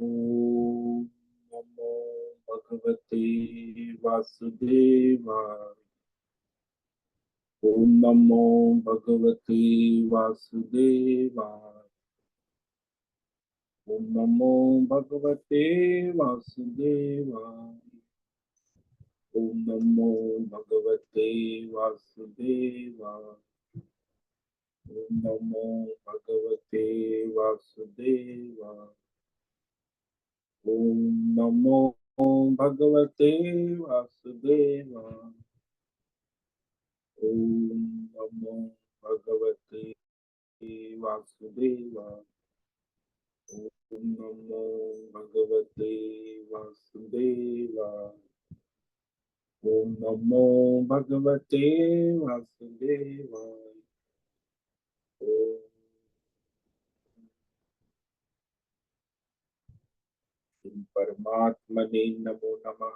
ओम नमो भगवते वासुदेवाय। ओम नमो भगवते वासुदेवाय। ओम नमो भगवते वासुदेवाय। ओम नमो भगवते वासुदेवाय। ओम नमो भगवते वासुदेवाय। ओम नमो भगवते वासुदेवाय। ओम नमो भगवते वासुदेवाय। ओम नमो भगवते वासुदेवाय। ओम नमो भगवते वासुदेवाय। ओम परमात्मने नमो नमः।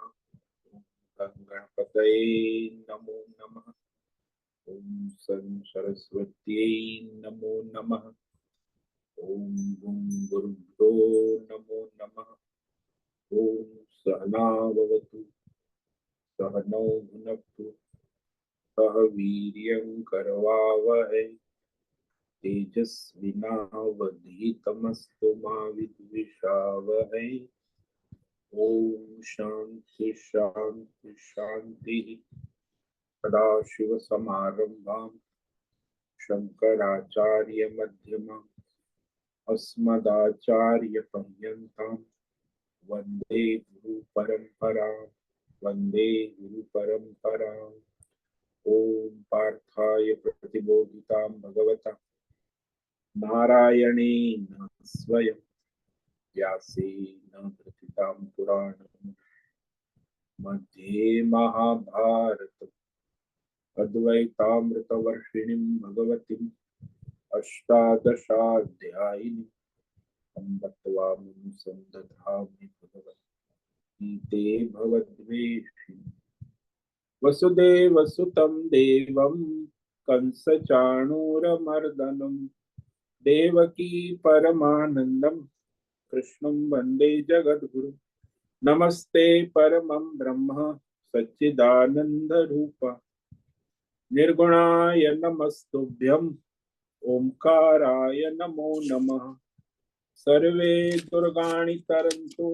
ओम गणपतये नमो नमः। ओम सरस्वत्यै नमो नमः। ओम गुरुभ्यो नमो नमः। ओम सहना भवतु सहनौ भुनक्तु सह वीर्यं करवावहै तेजस्विनावधीतमस्तु मा विद्विषावहै। ओम शांति शांति शांति। सदाशिवसमारम्भां शंकराचार्यमध्यमाम् अस्मदाचार्यपर्यन्तां वन्दे गुरुपरम्परां। वन्दे गुरुपरम्पराम्। ओम पार्थाय प्रतिबोधितां भगवता नारायणेन स्वयं व्यासेन ग्रथितां पुराणं मध्ये महाभारत अद्वैतामृतवर्षिणीं भगवतीम् अष्टादशाध्यायिनीं अम्ब त्वामनुसन्दधामि भगवतीते भवद्वेषिणि। वसुदेवसुतं देवं कंसचाणूरमर्दनं देवकी परमानन्दं कृष्णं वन्दे जगद्गुरुं। नमस्ते परमं ब्रह्म सच्चिदानन्दरूप निर्गुणाय नमस्तुभ्यं ओंकाराय नमो नमः। सर्वे दुर्गाणि तरन्तु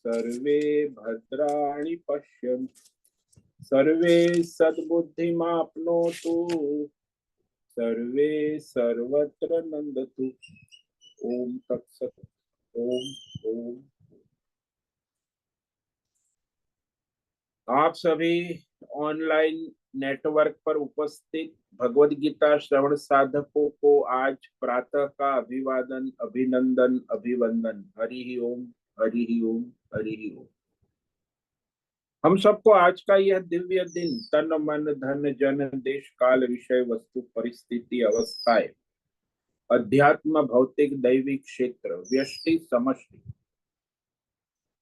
सर्वे भद्राणि पश्यन्तु सर्वे सद्बुद्धिमाप्नोतु सर्वे सर्वत्र नंदतु। ओम तत्सत। ओम ओम। आप सभी ऑनलाइन नेटवर्क पर उपस्थित भगवद गीता श्रवण साधकों को आज प्रातः का अभिवादन अभिनंदन अभिवंदन। हरि ओम हरि ओम हरि ओम। हम सबको आज का यह दिव्य दिन तन मन धन जन देश काल विषय वस्तु परिस्थिति अवस्थाएं अध्यात्म भौतिक दैविक क्षेत्र व्यष्टि समष्टि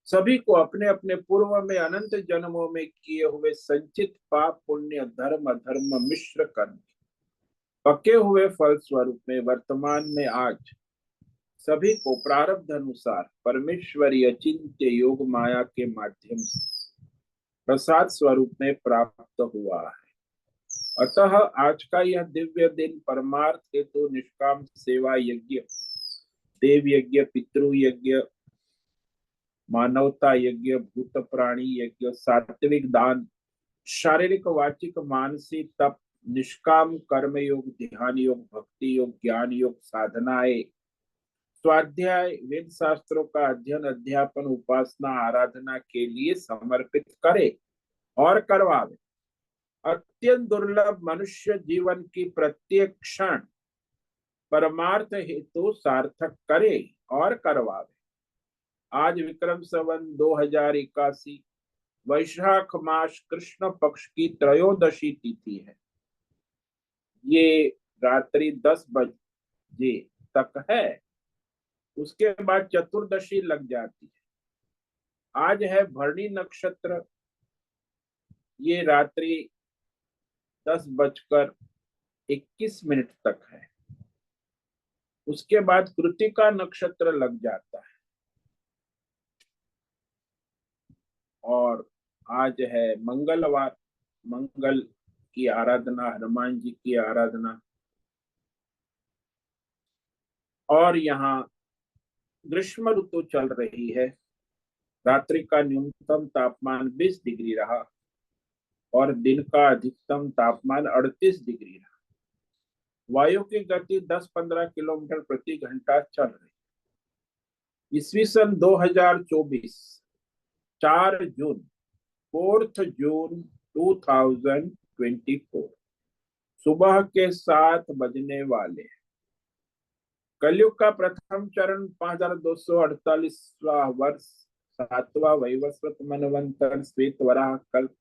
सभी को अपने अपने पूर्व में अनंत जन्मों में किए हुए संचित पाप पुण्य धर्म अधर्म मिश्र कर्म पके हुए फल स्वरूप में वर्तमान में आज सभी को प्रारब्ध अनुसार परमेश्वरीय चिंत्य योग माया के माध्यम से प्रसाद स्वरूप में प्राप्त हुआ है। अतः आज का यह दिव्य दिन परमार्थ हेतु निष्काम सेवा यज्ञ देव यज्ञ पितृ यज्ञ मानवता यज्ञ भूत प्राणी यज्ञ सात्विक दान शारीरिक वाचिक मानसिक तप निष्काम कर्म योग ध्यान योग भक्ति योग ज्ञान योग साधनाएं स्वाध्याय वेद शास्त्रों का अध्ययन अध्यापन उपासना आराधना के लिए समर्पित करे और करवावे। अत्यंत दुर्लभ मनुष्य जीवन की प्रत्येक क्षण परमार्थ हेतु सार्थक करे और करवावे। आज विक्रम संवत 2081 वैशाख मास कृष्ण पक्ष की त्रयोदशी तिथि है। ये रात्रि 10 बजे तक है, उसके बाद चतुर्दशी लग जाती है। आज है भरणी नक्षत्र, ये रात्रि 10:21 तक है। उसके बाद कृतिका नक्षत्र लग जाता है। और आज है मंगलवार। मंगल की आराधना, हनुमान जी की आराधना। और यहाँ ग्रीष्म ऋतु चल रही है। रात्रि का न्यूनतम तापमान 20 डिग्री रहा और दिन का अधिकतम तापमान 38 डिग्री रहा। वायु की गति 10-15 किलोमीटर प्रति घंटा चल रही। ईस्वी सन 2024, 4 जून, 4 जून 2024, सुबह के 7 बजने वाले। कलयुग का प्रथम चरण 5248वां वर्ष, 7वां वैवस्वत मनवंतर श्वेत वराह कल्प,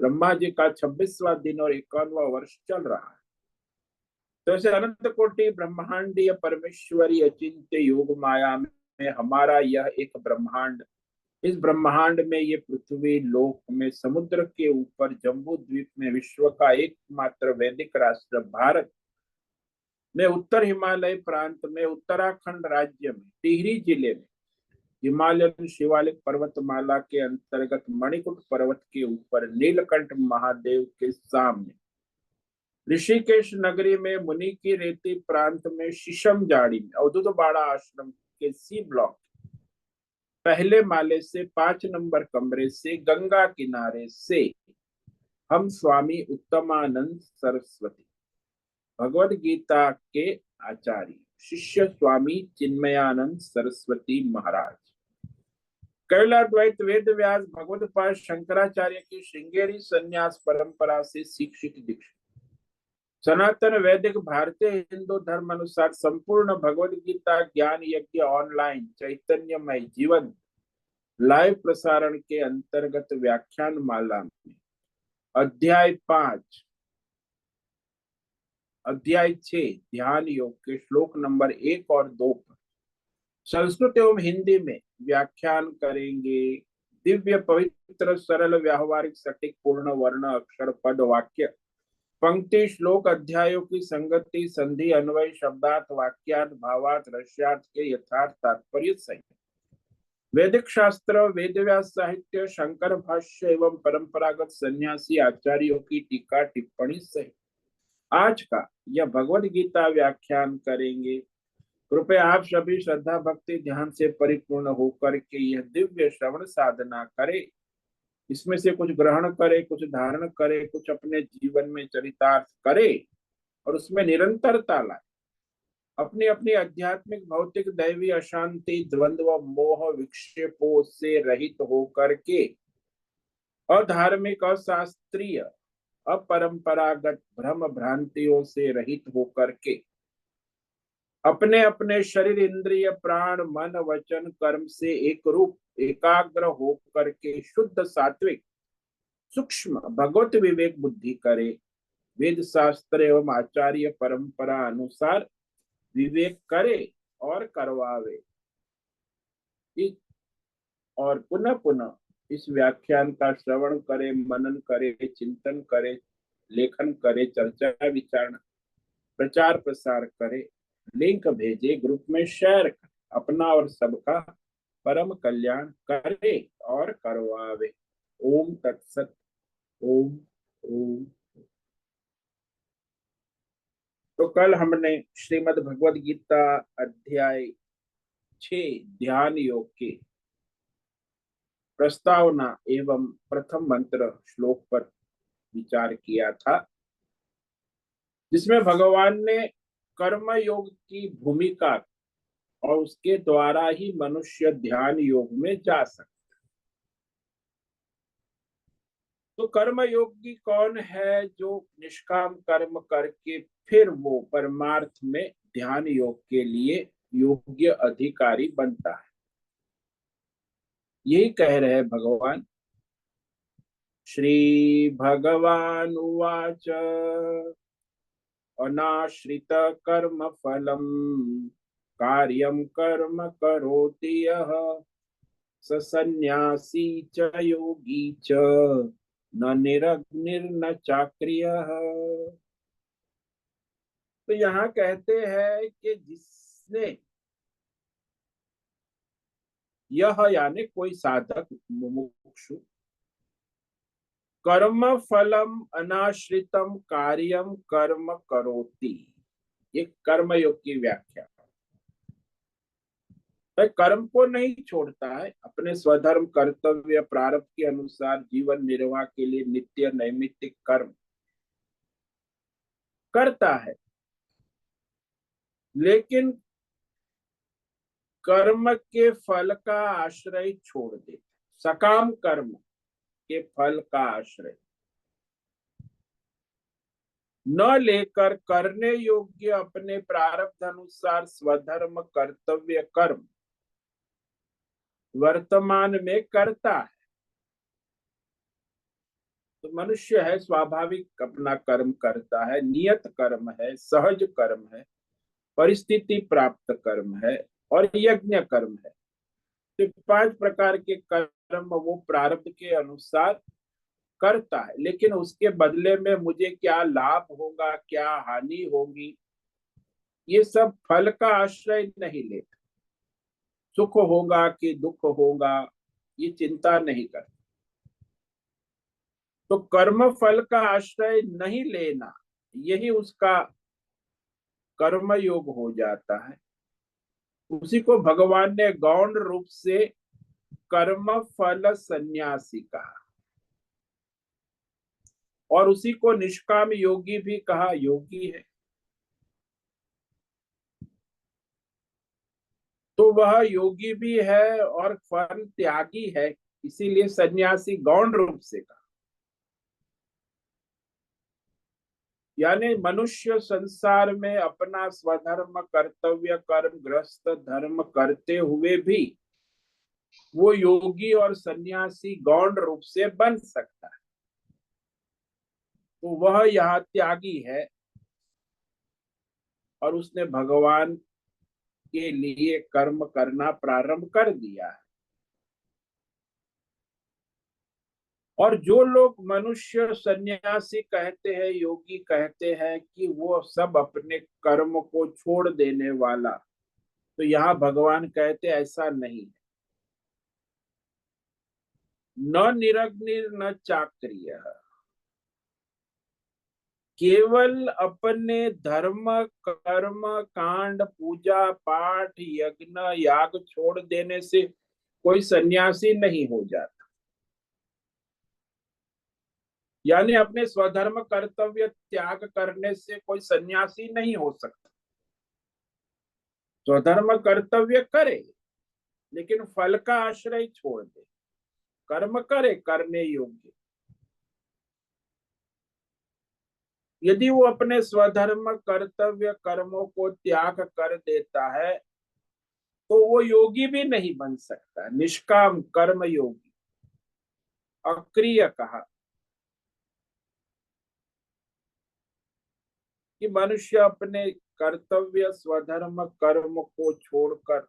ब्रह्मा जी का 26वां दिन और 51वां वर्ष चल रहा है। तो ऐसे अनंत कोटि ब्रह्मांडीय परमेश्वरी अचिंत्य योग माया में हमारा यह एक ब्रह्मांड, इस ब्रह्मांड में ये पृथ्वी लोक में, समुद्र के ऊपर जम्बू द्वीप में, विश्व का एकमात्र वैदिक राष्ट्र भारत में, उत्तर हिमालय प्रांत में, उत्तराखंड राज्य में, टिहरी जिले में, हिमालयन शिवालिक पर्वतमाला के अंतर्गत मणिकुट पर्वत के ऊपर नीलकंठ महादेव के सामने, ऋषिकेश नगरी में, मुनि की रेती प्रांत में, शीशम जाड़ी में, अवधूत बाड़ा आश्रम के सी ब्लॉक पहले माले से 5 नंबर कमरे से, गंगा किनारे से, हम स्वामी उत्तमानंद सरस्वती, भगवद गीता के आचार्य, शिष्य स्वामी चिन्मयानंद सरस्वती महाराज, कैलाद्वैत वेद व्यास भगवदपाद शंकराचार्य की श्रृंगेरी संन्यास परंपरा से शिक्षित दीक्षित, सनातन वैदिक भारतीय हिंदू धर्म अनुसार संपूर्ण भगवद गीता ज्ञान यज्ञ ऑनलाइन चैतन्यमय जीवन लाइव प्रसारण के अंतर्गत व्याख्यान माला में अध्याय 5, अध्याय 6 ध्यान योग के श्लोक नंबर 1 और 2 पर संस्कृत एवं हिंदी में व्याख्यान करेंगे। दिव्य पवित्र सरल व्यावहारिक सटीक पूर्ण वर्ण अक्षर पद वाक्य पंक्ति श्लोक अध्यायों की संगति संधि अन्वय शब्दार्थ वाक्यार्थ भावार्थ रस्यार्थ के यथार्थ तात्पर्य सहित वैदिक शास्त्र वेद व्यास साहित्य शंकर भाष्य एवं परंपरागत सन्यासी आचार्यों की टीका टिप्पणी सहित आज का यह भगवद गीता व्याख्यान करेंगे। कृपया आप सभी श्रद्धा भक्ति ध्यान से परिपूर्ण होकर के यह दिव्य श्रवण साधना करें। इसमें से कुछ ग्रहण करे, कुछ धारण करे, कुछ अपने जीवन में चरितार्थ करे और उसमें निरंतरता लाए। अपनी अपनी आध्यात्मिक भौतिक दैवी अशांति द्वंद्व मोह विक्षेपों से रहित होकर के अधार्मिक अशास्त्रीय अपरंपरागत भ्रम भ्रांतियों से रहित होकर के अपने अपने शरीर इंद्रिय प्राण मन वचन कर्म से एक रूप एकाग्र होकर के शुद्ध सात्विक सूक्ष्म भगवत विवेक बुद्धि करे। वेद शास्त्र एवं आचार्य परंपरा अनुसार विवेक करे और करवावे। और पुनः पुनः इस व्याख्यान का श्रवण करे, मनन करे, चिंतन करे, लेखन करे, चर्चा विचारणा प्रचार प्रसार करे, लिंक भेजे, ग्रुप में शेयर करे, अपना और सबका परम कल्याण करे और करवावे। ओम तत्सत। ओम ओम। तो कल हमने श्रीमद् भगवद गीता अध्याय 6 ध्यान योग के प्रस्तावना एवं प्रथम मंत्र श्लोक पर विचार किया था, जिसमें भगवान ने कर्म योग की भूमिका और उसके द्वारा ही मनुष्य ध्यान योग में जा सकता। तो कर्म योगी कौन है? जो निष्काम कर्म करके फिर वो परमार्थ में ध्यान योग के लिए योग्य अधिकारी बनता है। यही कह रहे भगवान। श्री भगवान उवाच अनाश्रित कर्म फलम कार्यम कर्म करोति यः स सन्यासी च योगी च न निरग्निर्न चाक्रियः। तो यहाँ कहते हैं कि जिसने यह यानी कोई साधक मुमुक्षु कर्म फलम अनाश्रितम कार्यम कर्म करोति। ये कर्मयोग की व्याख्या। वह कर्म को नहीं छोड़ता है, अपने स्वधर्म कर्तव्य प्रारब्ध के अनुसार जीवन निर्वाह के लिए नित्य नैमित्तिक कर्म करता है, लेकिन कर्म के फल का आश्रय छोड़ देता। सकाम कर्म के फल का आश्रय न लेकर करने योग्य अपने प्रारब्ध अनुसार स्वधर्म कर्तव्य कर्म वर्तमान में करता है। तो मनुष्य है, स्वाभाविक अपना कर्म करता है, नियत कर्म है, सहज कर्म है, परिस्थिति प्राप्त कर्म है और यज्ञ कर्म है। तो 5 प्रकार के कर्म वो प्रारब्ध के अनुसार करता है, लेकिन उसके बदले में मुझे क्या लाभ होगा, क्या हानि होगी, ये सब फल का आश्रय नहीं लेता। सुख होगा कि दुख होगा, ये चिंता नहीं करता। तो कर्म फल का आश्रय नहीं लेना, यही उसका कर्म योग हो जाता है। उसी को भगवान ने गौण रूप से कर्म फल सन्यासी कहा, और उसी को निष्काम योगी भी कहा। योगी है तो वह योगी भी है और फल त्यागी है, इसीलिए सन्यासी गौण रूप से कहा। यानी मनुष्य संसार में अपना स्वधर्म कर्तव्य कर्म गृहस्थ धर्म करते हुए भी वो योगी और सन्यासी गौण रूप से बन सकता है। तो वह यहाँ त्यागी है और उसने भगवान के लिए कर्म करना प्रारंभ कर दिया है। और जो लोग मनुष्य सन्यासी कहते हैं, योगी कहते हैं कि वो सब अपने कर्म को छोड़ देने वाला, तो यहाँ भगवान कहते ऐसा नहीं है। न निरग्निर न चाक्रिय, केवल अपने धर्म कर्म कांड पूजा पाठ यज्ञ याग छोड़ देने से कोई सन्यासी नहीं हो जाता। यानी अपने स्वधर्म कर्तव्य त्याग करने से कोई सन्यासी नहीं हो सकता। स्वधर्म कर्तव्य करे लेकिन फल का आश्रय छोड़ दे, कर्म करे करने योग्य। यदि वो अपने स्वधर्म कर्तव्य कर्मों को त्याग कर देता है तो वो योगी भी नहीं बन सकता, निष्काम कर्म योगी। अक्रिय कहा कि मनुष्य अपने कर्तव्य स्वधर्म कर्म को छोड़कर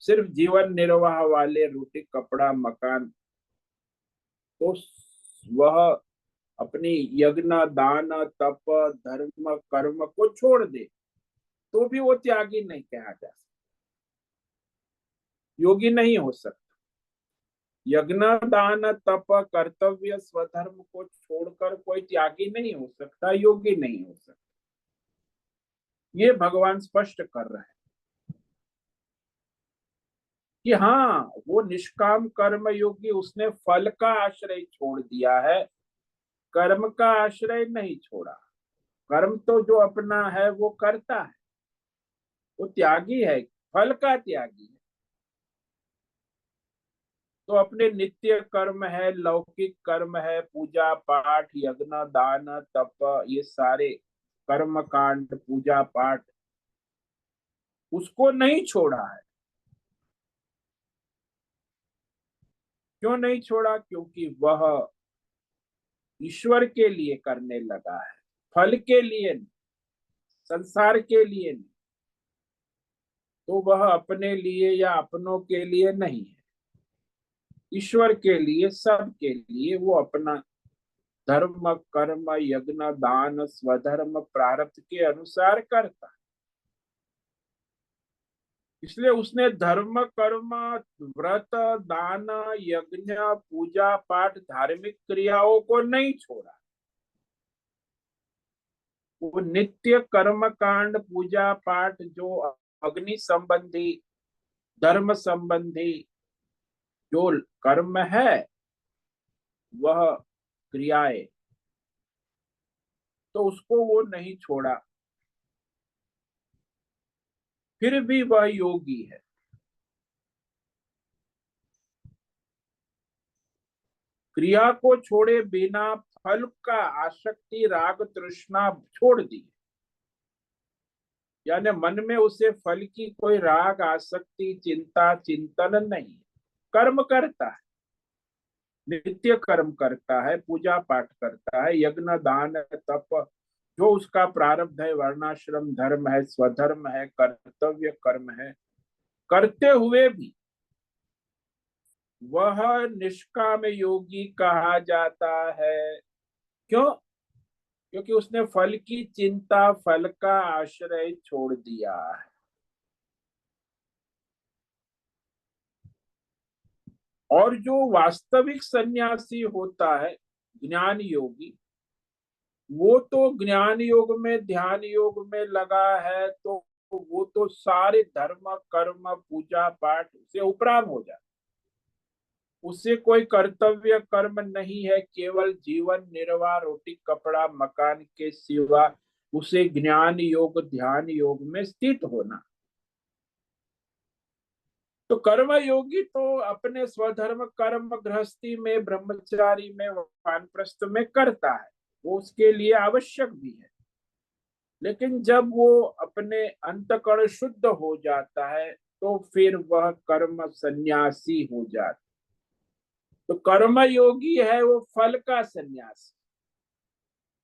सिर्फ जीवन निर्वाह वाले रोटी कपड़ा मकान, तो वह अपनी यज्ञ दान तप धर्म कर्म को छोड़ दे तो भी वो त्यागी नहीं कहा जा सकता, योगी नहीं हो सकता। यज्ञ दान तप कर्तव्य स्वधर्म को छोड़कर कोई त्यागी नहीं हो सकता, योगी नहीं हो सकता। ये भगवान स्पष्ट कर रहे हैं कि हाँ, वो निष्काम कर्म योगी, उसने फल का आश्रय छोड़ दिया है, कर्म का आश्रय नहीं छोड़ा। कर्म तो जो अपना है वो करता है, वो त्यागी है, फल का त्यागी है। तो अपने नित्य कर्म है, लौकिक कर्म है, पूजा पाठ यज्ञ दान तप, ये सारे कर्म कांड पूजा पाठ उसको नहीं छोड़ा है। क्यों नहीं छोड़ा? क्योंकि वह ईश्वर के लिए करने लगा है, फल के लिए नहीं, संसार के लिए नहीं। तो वह अपने लिए या अपनों के लिए नहीं है, ईश्वर के लिए, सबके लिए वो अपना धर्म कर्म यज्ञ दान स्वधर्म प्रारब्ध के अनुसार करता है। इसलिए उसने धर्म कर्म व्रत दान यज्ञ पूजा पाठ धार्मिक क्रियाओं को नहीं छोड़ा। वो नित्य कर्म कांड पूजा पाठ जो अग्नि संबंधी धर्म संबंधी जो कर्म है वह क्रियाएं, तो उसको वो नहीं छोड़ा, फिर भी वह योगी है। क्रिया को छोड़े बिना फल का आसक्ति राग तृष्णा छोड़ दी, यानी मन में उसे फल की कोई राग आसक्ति चिंता चिंतन नहीं। कर्म करता है, नित्य कर्म करता है, पूजा पाठ करता है, यज्ञ दान तप जो उसका प्रारब्ध है, वर्णाश्रम धर्म है, स्वधर्म है, कर्तव्य कर्म है, करते हुए भी वह निष्काम योगी कहा जाता है। क्यों? क्योंकि उसने फल की चिंता फल का आश्रय छोड़ दिया है। और जो वास्तविक सन्यासी होता है, ज्ञान योगी, वो तो ज्ञान योग में ध्यान योग में लगा है, तो वो तो सारे धर्म कर्म पूजा पाठ से उपराम हो जाए। उसे कोई कर्तव्य कर्म नहीं है, केवल जीवन निर्वाह रोटी कपड़ा मकान के सिवा उसे ज्ञान योग ध्यान योग में स्थित होना। तो कर्म योगी तो अपने स्वधर्म कर्म गृहस्थी में ब्रह्मचारी में वानप्रस्थ में करता है, वो उसके लिए आवश्यक भी है। लेकिन जब वो अपने अंतकरण शुद्ध हो जाता है तो फिर वह कर्म सन्यासी हो जाता। तो कर्म योगी है वो फल का सन्यासी,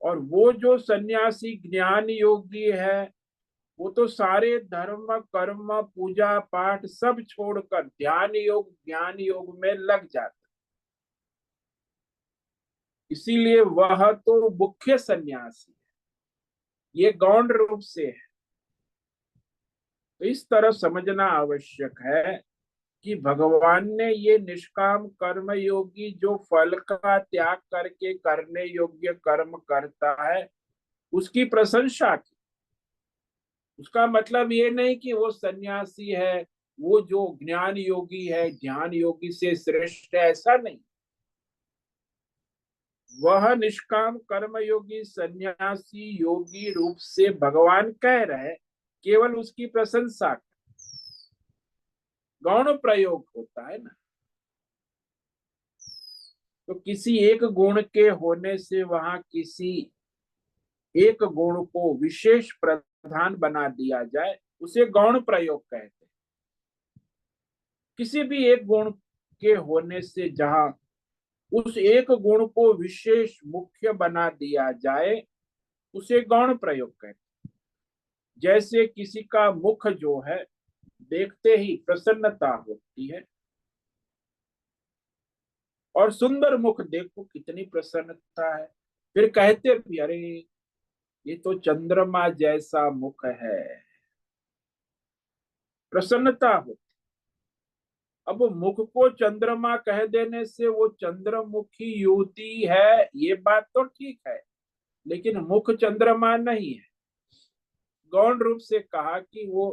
और वो जो सन्यासी ज्ञान योगी है वो तो सारे धर्म कर्म पूजा पाठ सब छोड़कर ध्यान योग ज्ञान योग में लग जाता। इसीलिए वह तो मुख्य सन्यासी है, ये गौण रूप से है। तो इस तरह समझना आवश्यक है कि भगवान ने ये निष्काम कर्म योगी जो फल का त्याग करके करने योग्य कर्म करता है उसकी प्रशंसा की। उसका मतलब ये नहीं कि वो सन्यासी है, वो जो ज्ञान योगी है ध्यान योगी से श्रेष्ठ है, ऐसा नहीं। वह निष्काम कर्म योगी सन्यासी योगी रूप से भगवान कह रहे, केवल उसकी प्रशंसा। गौण प्रयोग होता है ना, तो किसी एक गुण के होने से वहां किसी एक गुण को विशेष प्रधान बना दिया जाए उसे गौण प्रयोग कहते हैं। किसी भी एक गुण के होने से जहां उस एक गुण को विशेष मुख्य बना दिया जाए उसे गौण प्रयोग कहते हैं। जैसे किसी का मुख जो है देखते ही प्रसन्नता होती है, और सुंदर मुख देखो कितनी प्रसन्नता है, फिर कहते भी अरे ये तो चंद्रमा जैसा मुख है, प्रसन्नता हो। अब मुख को चंद्रमा कह देने से वो चंद्रमुखी युवती है, ये बात तो ठीक है, लेकिन मुख चंद्रमा नहीं है। गौण रूप से कहा कि वो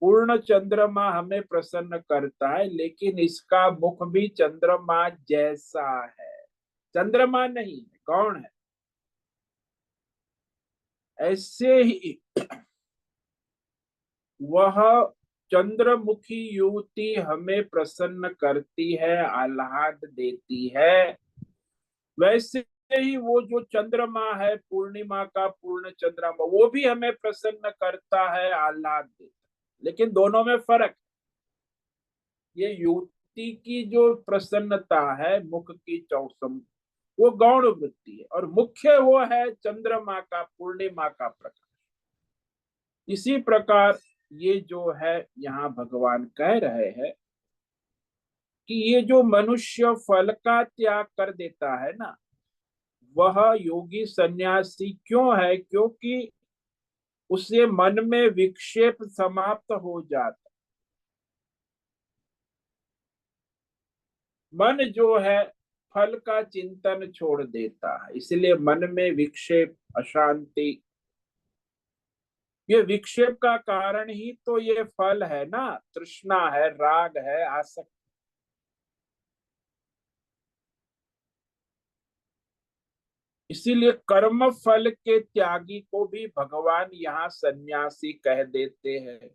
पूर्ण चंद्रमा हमें प्रसन्न करता है, लेकिन इसका मुख भी चंद्रमा जैसा है, चंद्रमा नहीं है, गौण है। ऐसे ही वह चंद्रमुखी युवती हमें प्रसन्न करती है, आह्लाद देती है, वैसे ही वो जो चंद्रमा है पूर्णिमा का पूर्ण चंद्रमा वो भी हमें प्रसन्न करता है, आह्लाद देता है। लेकिन दोनों में फर्क है। ये युवती की जो प्रसन्नता है मुख की चौसम वो गौण वृत्ति है, और मुख्य वो है चंद्रमा का पूर्णिमा का प्रकाश। इसी प्रकार ये जो है यहाँ भगवान कह रहे हैं कि ये जो मनुष्य फल का त्याग कर देता है ना वह योगी सन्यासी क्यों है? क्योंकि उससे मन में विक्षेप समाप्त हो जाता, मन जो है फल का चिंतन छोड़ देता है, इसलिए मन में विक्षेप, अशांति, ये विक्षेप का कारण ही तो ये फल है ना, तृष्णा है, राग है, आसक्ति। इसीलिए कर्म फल के त्यागी को भी भगवान यहाँ सन्यासी कह देते हैं।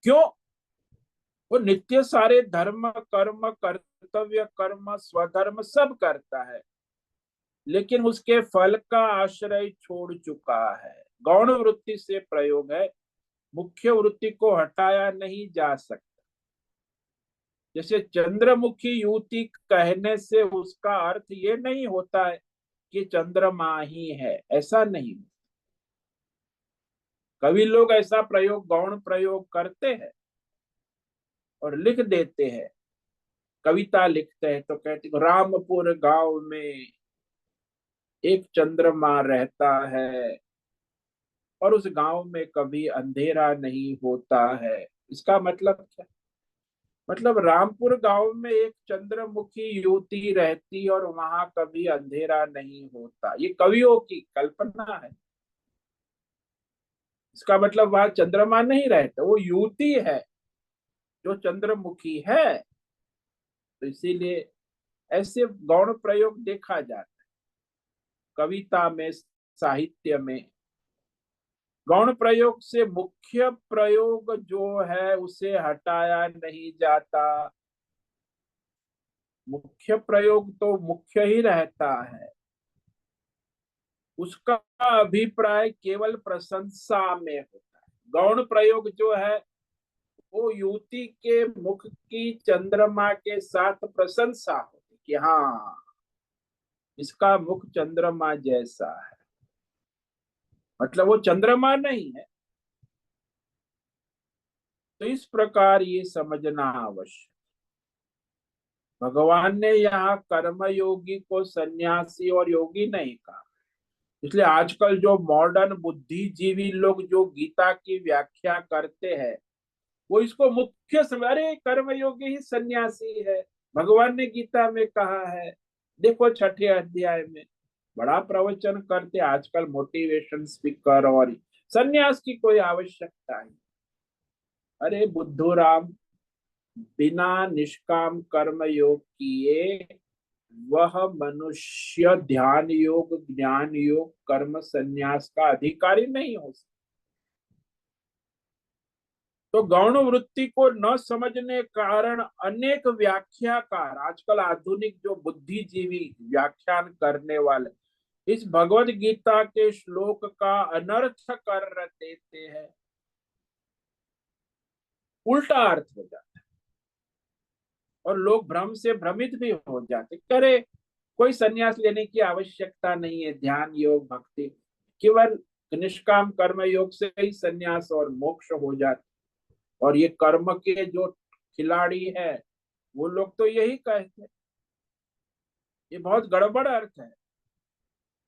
क्यों? वो नित्य सारे धर्म, कर्म, कर्तव्य कर्म, स्वधर्म सब करता है, लेकिन उसके फल का आश्रय छोड़ चुका है। गौण वृत्ति से प्रयोग है, मुख्य वृत्ति को हटाया नहीं जा सकता। जैसे चंद्रमुखी युवती कहने से उसका अर्थ ये नहीं होता है कि चंद्रमा ही है, ऐसा नहीं। कवि लोग ऐसा प्रयोग, गौण प्रयोग करते हैं और लिख देते हैं। कविता लिखते हैं तो कहते हैं, रामपुर गांव में एक चंद्रमा रहता है और उस गांव में कभी अंधेरा नहीं होता है। इसका मतलब क्या? मतलब रामपुर गांव में एक चंद्रमुखी युवती रहती और वहां कभी अंधेरा नहीं होता, ये कवियों की कल्पना है। इसका मतलब वहां चंद्रमा नहीं रहता, वो युवती है जो चंद्रमुखी है। तो इसीलिए ऐसे गौण प्रयोग देखा जाता है कविता में, साहित्य में। गौण प्रयोग से मुख्य प्रयोग जो है उसे हटाया नहीं जाता। मुख्य प्रयोग तो मुख्य ही रहता है, उसका अभिप्राय केवल प्रशंसा में होता है। गौण प्रयोग जो है वो युवती के मुख की चंद्रमा के साथ प्रशंसा होती कि हाँ, इसका मुख चंद्रमा जैसा है, मतलब वो चंद्रमा नहीं है। तो इस प्रकार ये समझना आवश्यक। भगवान ने यहाँ कर्मयोगी को सन्यासी और योगी नहीं कहा। इसलिए आजकल जो मॉडर्न बुद्धिजीवी लोग जो गीता की व्याख्या करते हैं, वो इसको मुख्य समझ, अरे कर्मयोगी ही सन्यासी है, भगवान ने गीता में कहा है, देखो छठे अध्याय में। बड़ा प्रवचन करते आजकल मोटिवेशन स्पीकर, और सन्यास की कोई आवश्यकता नहीं। अरे बुद्धू राम, बिना निष्काम कर्म योग किए वह मनुष्य ध्यान योग, ज्ञान योग, कर्म संन्यास का अधिकारी नहीं हो सकता। तो गौण वृत्ति को न समझने कारण अनेक व्याख्याकार, आजकल आधुनिक जो बुद्धिजीवी व्याख्यान करने वाले, इस भगवत गीता के श्लोक का अनर्थ कर देते हैं, उल्टा अर्थ हो जाता है और लोग भ्रम से भ्रमित भी हो जाते। करे कोई संन्यास लेने की आवश्यकता नहीं है, ध्यान योग, भक्ति, केवल निष्काम कर्म योग से ही संन्यास और मोक्ष हो जाते। और ये कर्म के जो खिलाड़ी है वो लोग तो यही कहते हैं। ये बहुत गड़बड़ अर्थ है,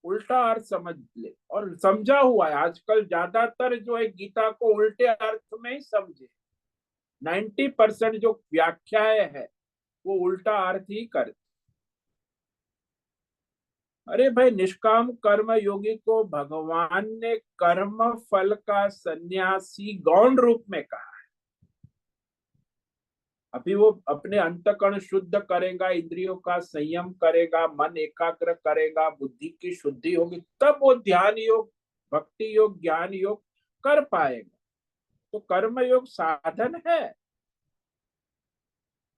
उल्टा अर्थ समझ ले, और समझा हुआ है। आजकल ज्यादातर जो है गीता को उल्टे अर्थ में ही समझे। 90% जो व्याख्याएं है वो उल्टा अर्थ ही करते। अरे भाई, निष्काम कर्म योगी को भगवान ने कर्म फल का सन्यासी गौण रूप में कहा। अभी वो अपने अंतकरण शुद्ध करेगा, इंद्रियों का संयम करेगा, मन एकाग्र करेगा, बुद्धि की शुद्धि होगी, तब वो ध्यान योग, भक्ति योग, ज्ञान योग कर पाएगा। तो कर्म योग साधन है।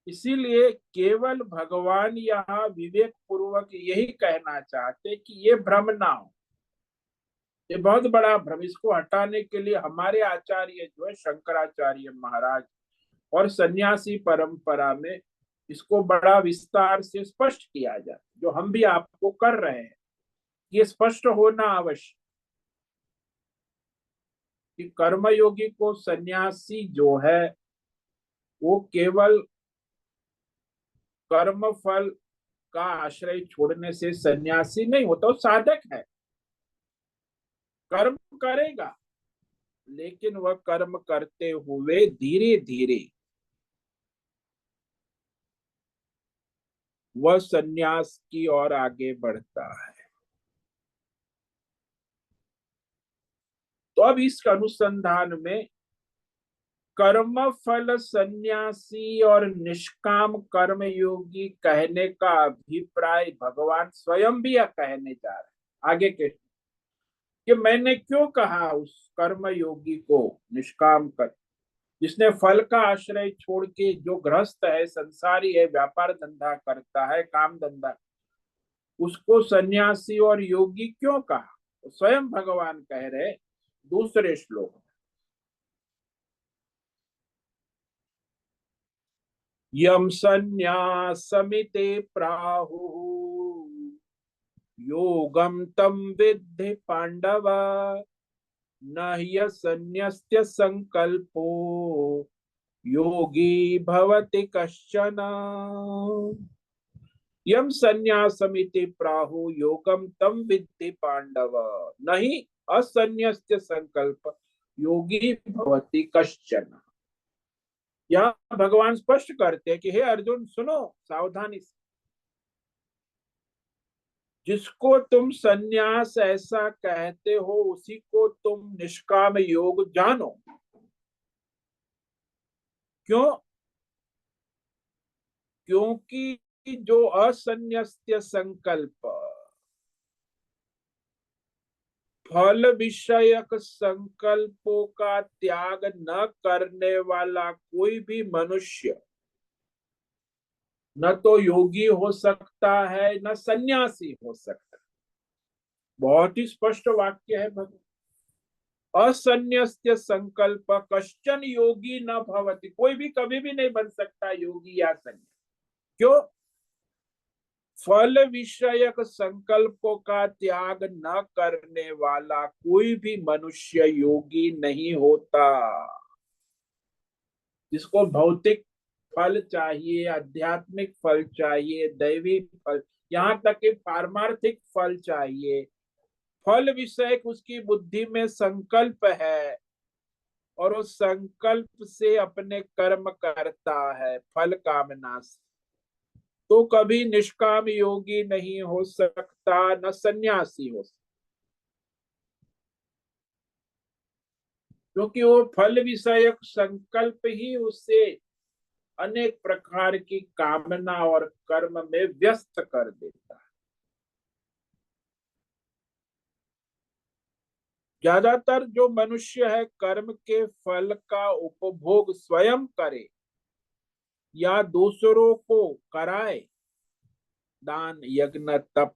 इसीलिए केवल भगवान यहाँ विवेक पूर्वक यही कहना चाहते कि ये भ्रम ना हो। ये बहुत बड़ा भ्रम, इसको हटाने के लिए हमारे आचार्य जो है शंकराचार्य महाराज और सन्यासी परंपरा में इसको बड़ा विस्तार से स्पष्ट किया जाए, जो हम भी आपको कर रहे हैं। ये स्पष्ट होना आवश्यक कि कर्मयोगी को सन्यासी जो है वो केवल कर्म फल का आश्रय छोड़ने से सन्यासी नहीं होता, वो साधक है, कर्म करेगा, लेकिन वह कर्म करते हुए धीरे धीरे वह संन्यास की ओर आगे बढ़ता है। तो अब इस अनुसंधान में कर्म फल सन्यासी और निष्काम कर्म योगी कहने का अभिप्राय भगवान स्वयं भी यह कहने जा रहे हैं आगे के, कि मैंने क्यों कहा उस कर्म योगी को निष्काम कर, जिसने फल का आश्रय छोड़ के, जो गृहस्थ है, संसारी है, व्यापार धंधा करता है, काम धंधा, उसको सन्यासी और योगी क्यों कहा? तो स्वयं भगवान कह रहे दूसरे श्लोक, यम संन्यासमिते प्राहुः योगम तम विद्धि पांडव न ह्यसन्न्यस्य संकल्पो योगी भवति कश्चन। यम संन्यासमिति प्राहु योगम तम विद्धि पांडव नहीं असन्न्यस्य संकल्प योगी भवति कश्चन। यहाँ भगवान स्पष्ट करते हैं कि हे अर्जुन सुनो सावधानी से, जिसको तुम सन्यास ऐसा कहते हो उसी को तुम निष्काम योग जानो। क्यों? क्योंकि जो असन्यस्य संकल्प, फल विषयक संकल्पों का त्याग न करने वाला कोई भी मनुष्य न तो योगी हो सकता है न सन्यासी हो सकता। बहुत ही स्पष्ट वाक्य है भगवान। असन्यस्य संकल्प कश्चन योगी न भवति, कोई भी कभी भी नहीं बन सकता योगी या सन्यासी। क्यों? फल विषयक संकल्पों का त्याग न करने वाला कोई भी मनुष्य योगी नहीं होता। जिसको भौतिक फल चाहिए, आध्यात्मिक फल चाहिए, दैवी फल, यहाँ तक कि पारमार्थिक फल चाहिए, फल विषयक उसकी बुद्धि में संकल्प है और उस संकल्प से अपने कर्म करता है फल कामना से, तो कभी निष्काम योगी नहीं हो सकता न सन्यासी हो सकता। क्योंकि वो फल विषयक संकल्प ही उससे अनेक प्रकार की कामना और कर्म में व्यस्त कर देता है। ज्यादातर जो मनुष्य है कर्म के फल का उपभोग स्वयं करे या दूसरों को कराए, दान यज्ञ तप,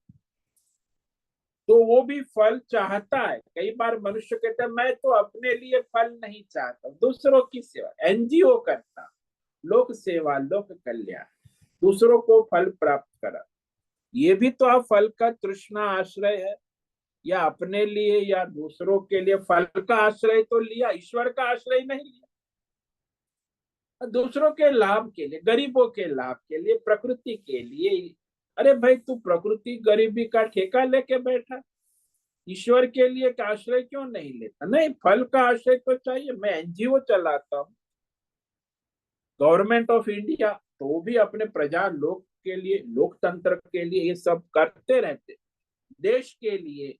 तो वो भी फल चाहता है। कई बार मनुष्य कहता है मैं तो अपने लिए फल नहीं चाहता, दूसरों की सेवा, एनजीओ करता, लोक सेवा, लोक कल्याण, दूसरों को फल प्राप्त करा। ये भी तो आप फल का तृष्णा आश्रय है, या अपने लिए या दूसरों के लिए फल का आश्रय तो लिया, ईश्वर का आश्रय नहीं लिया। दूसरों के लाभ के लिए, गरीबों के लाभ के लिए, प्रकृति के लिए। अरे भाई तू प्रकृति गरीबी का ठेका लेके बैठा, ईश्वर के लिए आश्रय क्यों नहीं लेता? नहीं, फल का आश्रय तो चाहिए। मैं एनजीओ चलाता हूँ, गवर्नमेंट ऑफ इंडिया, तो वो भी अपने प्रजा लोक के लिए, लोकतंत्र के लिए ये सब करते रहते, देश के लिए,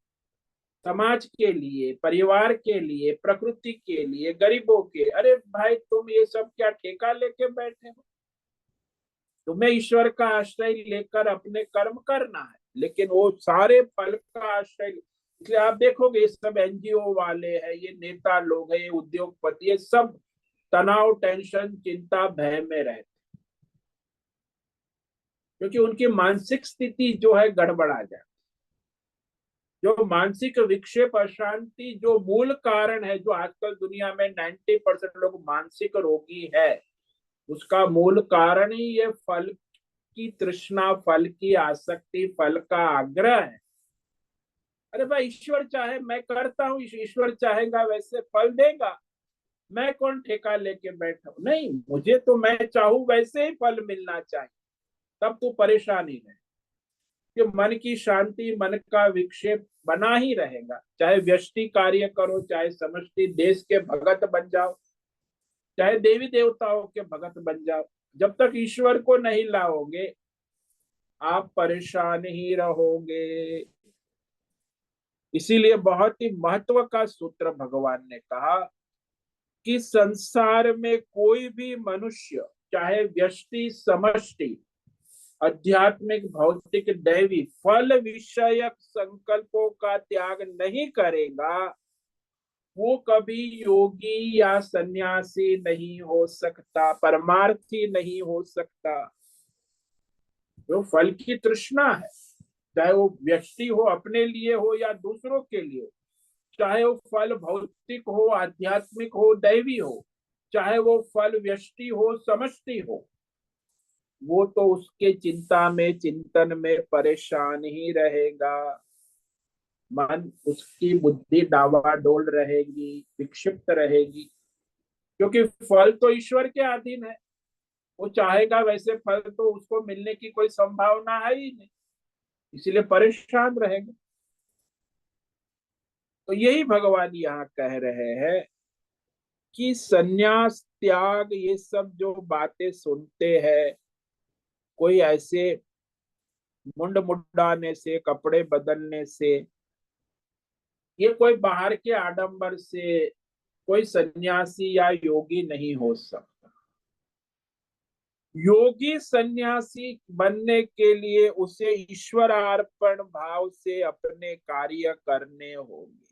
समाज के लिए, परिवार के लिए, प्रकृति के लिए, गरीबों के। अरे भाई तुम ये सब क्या ठेका लेके बैठे हो? तुम्हें ईश्वर का आश्रय लेकर अपने कर्म करना है, लेकिन वो सारे फल का आश्रय। इसलिए आप देखोगे ये सब एनजीओ वाले हैं, ये नेता लोग हैं, ये उद्योगपति, ये सब तनाव, टेंशन, चिंता, भय में रहते, क्योंकि उनकी मानसिक स्थिति जो है गड़बड़ा जाए। जो मानसिक विक्षेप, अशांति जो मूल कारण है, जो आजकल दुनिया में 90% लोग मानसिक रोगी है, उसका मूल कारण ही ये फल की तृष्णा, फल की आसक्ति, फल का आग्रह है। अरे भाई ईश्वर चाहे मैं करता हूँ, ईश्वर चाहेगा वैसे फल देगा, मैं कौन ठेका लेके बैठा हूं? नहीं, मुझे तो मैं चाहूं वैसे ही फल मिलना चाहिए, तब तो परेशानी नहीं। कि मन की शांति, मन का विक्षेप बना ही रहेगा, चाहे व्यष्टि कार्य करो, चाहे समष्टि देश के भगत बन जाओ, चाहे देवी देवताओं के भगत बन जाओ, जब तक ईश्वर को नहीं लाओगे आप परेशान ही रहोगे। इसीलिए बहुत ही महत्व का सूत्र भगवान ने कहा कि संसार में कोई भी मनुष्य, चाहे व्यष्टि समष्टि, आध्यात्मिक भौतिक दैवी, फल विषयक संकल्पों का त्याग नहीं करेगा, वो कभी योगी या सन्यासी नहीं हो सकता, परमार्थी नहीं हो सकता। जो फल की तृष्णा है, चाहे वो व्यक्ति हो, अपने लिए हो या दूसरों के लिए हो, चाहे वो फल भौतिक हो, आध्यात्मिक हो, दैवी हो, चाहे वो फल व्यष्टि हो, समष्टि हो, वो तो उसके चिंता में, चिंतन में परेशान ही रहेगा। मन, उसकी बुद्धि डावाडोल रहेगी, विक्षिप्त रहेगी, क्योंकि फल तो ईश्वर के अधीन है। वो चाहेगा वैसे फल तो उसको मिलने की कोई संभावना है ही नहीं, इसलिए परेशान रहेगा। तो यही भगवान यहाँ कह रहे हैं कि सन्यास, त्याग, ये सब जो बातें सुनते हैं, कोई ऐसे मुंड मुड़ाने से, कपड़े बदलने से, ये कोई बाहर के आडंबर से कोई सन्यासी या योगी नहीं हो सकता। योगी सन्यासी बनने के लिए उसे ईश्वरार्पण भाव से अपने कार्य करने होंगे।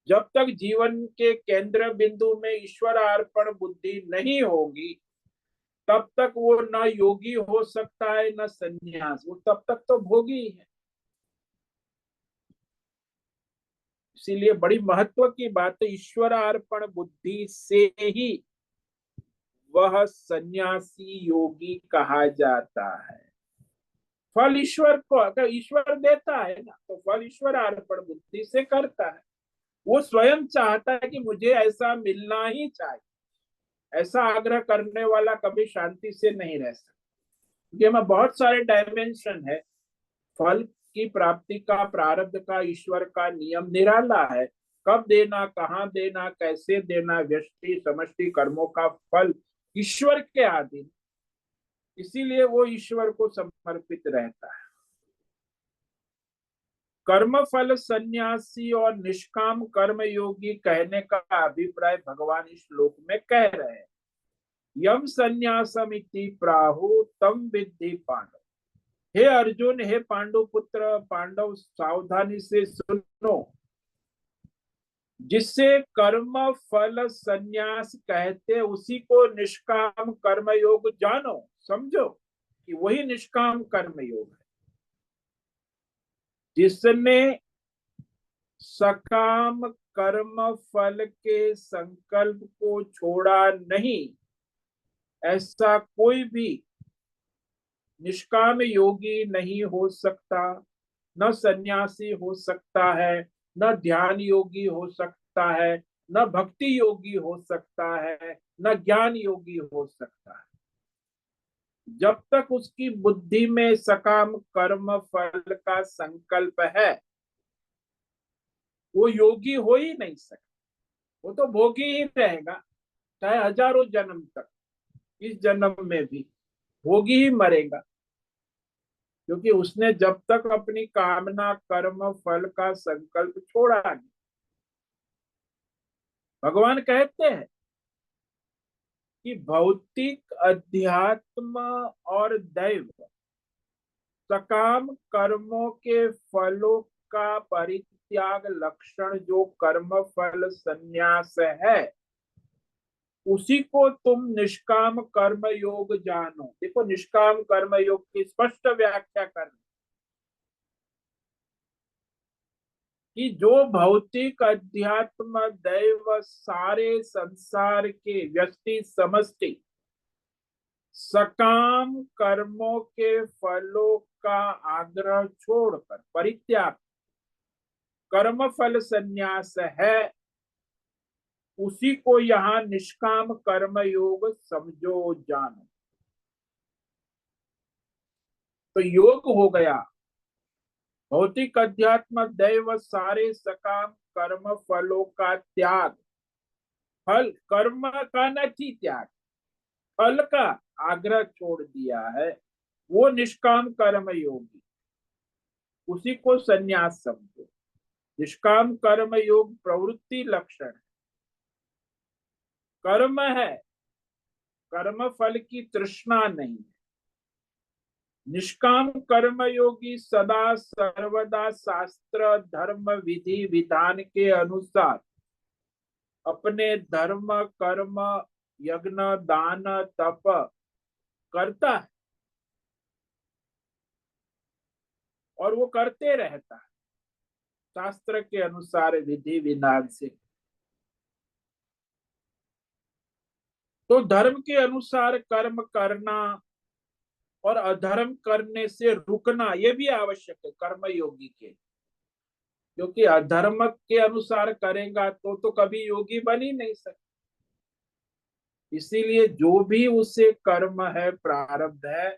जब तक जीवन के केंद्र बिंदु में ईश्वरार्पण बुद्धि नहीं होगी, तब तक वो न योगी हो सकता है न सन्यास, वो तब तक तो भोगी है। इसीलिए बड़ी महत्व की बात है, ईश्वरार्पण बुद्धि से ही वह सन्यासी योगी कहा जाता है। फल ईश्वर को, अगर ईश्वर देता है ना, तो फल ईश्वर अर्पण बुद्धि से करता है। वो स्वयं चाहता है कि मुझे ऐसा मिलना ही चाहिए। ऐसा आग्रह करने वाला कभी शांति से नहीं रह सकता, क्योंकि हमें बहुत सारे डायमेंशन है। फल की प्राप्ति का, प्रारब्ध का, ईश्वर का नियम निराला है। कब देना, कहाँ देना, कैसे देना, व्यष्टि समष्टि कर्मों का फल ईश्वर के अधीन, इसीलिए वो ईश्वर को समर्पित रहता है। कर्म फल सन्यासी और निष्काम कर्म योगी कहने का अभिप्राय भगवान इस श्लोक में कह रहे हैं। यम संन्यासमिति प्राहु तम विद्धि पांडव। हे अर्जुन, हे पांडु पुत्र पांडव, सावधानी से सुनो। जिससे कर्म फल सन्यास कहते, उसी को निष्काम कर्म योग जानो, समझो कि वही निष्काम कर्म योग है। जिसने सकाम कर्म फल के संकल्प को छोड़ा नहीं, ऐसा कोई भी निष्काम योगी नहीं हो सकता। न सन्यासी हो सकता है, न ध्यान योगी हो सकता है, न भक्ति योगी हो सकता है, न ज्ञान योगी हो सकता है। जब तक उसकी बुद्धि में सकाम कर्म फल का संकल्प है, वो योगी हो ही नहीं सकता। वो तो भोगी ही रहेगा, चाहे हजारों जन्म तक। इस जन्म में भी भोगी ही मरेगा, क्योंकि उसने जब तक अपनी कामना कर्म फल का संकल्प छोड़ा नहीं। भगवान कहते हैं कि भौतिक, अध्यात्म और दैव, सकाम कर्मों के फलों का परित्याग लक्षण जो कर्म फल संन्यास है, उसी को तुम निष्काम कर्म योग जानो। देखो, निष्काम कर्म योग की स्पष्ट व्याख्या करना कि जो भौतिक, अध्यात्म, दैव, सारे संसार के व्यक्ति समष्टि सकाम कर्मों के फलों का आग्रह छोड़कर, परित्याग, कर्म फल संन्यास है, उसी को यहाँ निष्काम कर्म योग समझो, जानो। तो योग हो गया भौतिक, अध्यात्म, दैव, सारे सकाम कर्म फलों का त्याग। फल, कर्म का नहीं त्याग, फल का आग्रह छोड़ दिया है। वो निष्काम कर्म योगी, उसी को संन्यास समझो। निष्काम कर्म योग प्रवृत्ति लक्षण है, कर्म है, कर्म फल की तृष्णा नहीं है। निष्काम कर्म योगी सदा सर्वदा शास्त्र धर्म विधि विधान के अनुसार अपने धर्म कर्म यज्ञ दान तप करता है और वो करते रहता है शास्त्र के अनुसार विधि विधान से। तो धर्म के अनुसार कर्म करना और अधर्म करने से रुकना ये भी आवश्यक है कर्म योगी के, क्योंकि अधर्म के अनुसार करेगा तो कभी योगी बन ही नहीं सकता। इसीलिए जो भी उसे कर्म है प्रारब्ध है,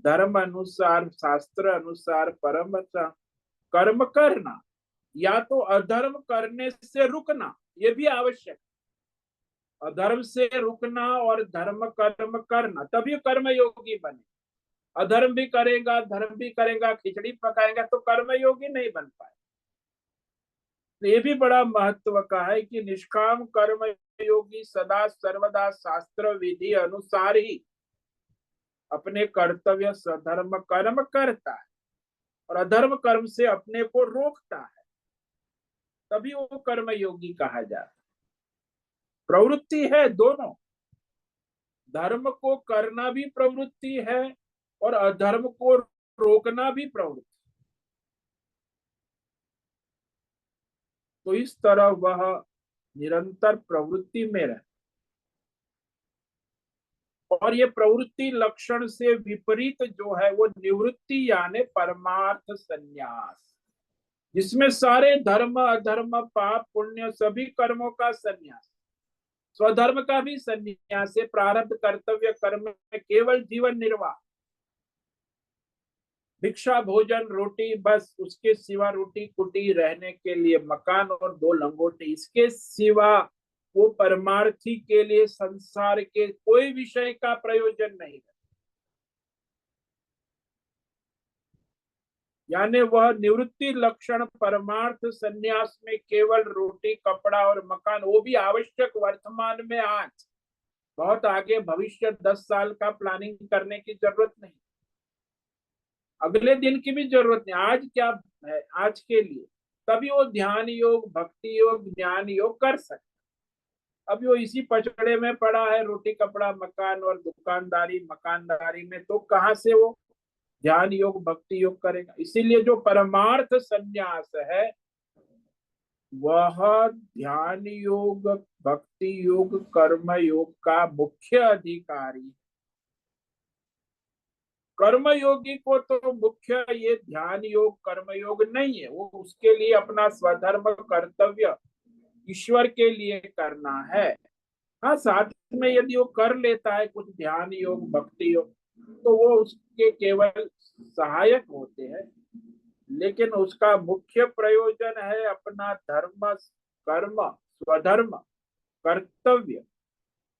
धर्म अनुसार शास्त्र अनुसार परम कर्म करना या तो अधर्म करने से रुकना ये भी आवश्यक। अधर्म से रुकना और धर्म कर्म करना तभी कर्म योगी बने। अधर्म भी करेगा धर्म भी करेगा खिचड़ी पकाएगा तो कर्म योगी नहीं बन पाए। ये भी बड़ा महत्व का है कि निष्काम कर्म योगी सदा सर्वदा शास्त्र विधि अनुसार ही अपने कर्तव्य सधर्म कर्म करता है और अधर्म कर्म से अपने को रोकता है, तभी वो कर्म योगी कहा जाता है। प्रवृत्ति है दोनों, धर्म को करना भी प्रवृत्ति है और अधर्म को रोकना भी प्रवृत्ति। तो इस तरह वह निरंतर प्रवृत्ति में रहे। और ये प्रवृत्ति लक्षण से विपरीत जो है वो निवृत्ति यानी परमार्थ संन्यास, जिसमें सारे धर्म अधर्म पाप पुण्य सभी कर्मों का संन्यास, स्वधर्म का भी संन्यास है, प्रारब्ध कर्तव्य कर्म में केवल जीवन निर्वाह, भिक्षा भोजन रोटी बस, उसके सिवा रोटी कुटी रहने के लिए मकान और दो लंगोटी, इसके सिवा वो परमार्थी के लिए संसार के कोई विषय का प्रयोजन नहीं है। यानी वह निवृत्ति लक्षण परमार्थ संन्यास में केवल रोटी कपड़ा और मकान, वो भी आवश्यक वर्तमान में, आज बहुत आगे भविष्य 10 साल का प्लानिंग करने की जरूरत नहीं, अगले दिन की भी जरूरत नहीं, आज क्या है आज के लिए, तभी वो ध्यान योग भक्ति योग ज्ञान योग कर सकते। अभी वो इसी पचड़े में पड़ा है रोटी कपड़ा मकान और दुकानदारी मकानदारी में, तो कहां से वो ध्यान योग भक्ति योग करेगा। इसीलिए जो परमार्थ संन्यास है वह ध्यान योग भक्ति योग कर्म योग का मुख्य अधिकारी। कर्म योगी को तो मुख्य ये ध्यान योग कर्म योग नहीं है, वो उसके लिए अपना स्वधर्म कर्तव्य ईश्वर के लिए करना है। हाँ, साथ में यदि वो कर लेता है कुछ ध्यान योग भक्ति योग तो वो उसके केवल सहायक होते हैं, लेकिन उसका मुख्य प्रयोजन है अपना धर्म कर्म स्वधर्म कर्तव्य।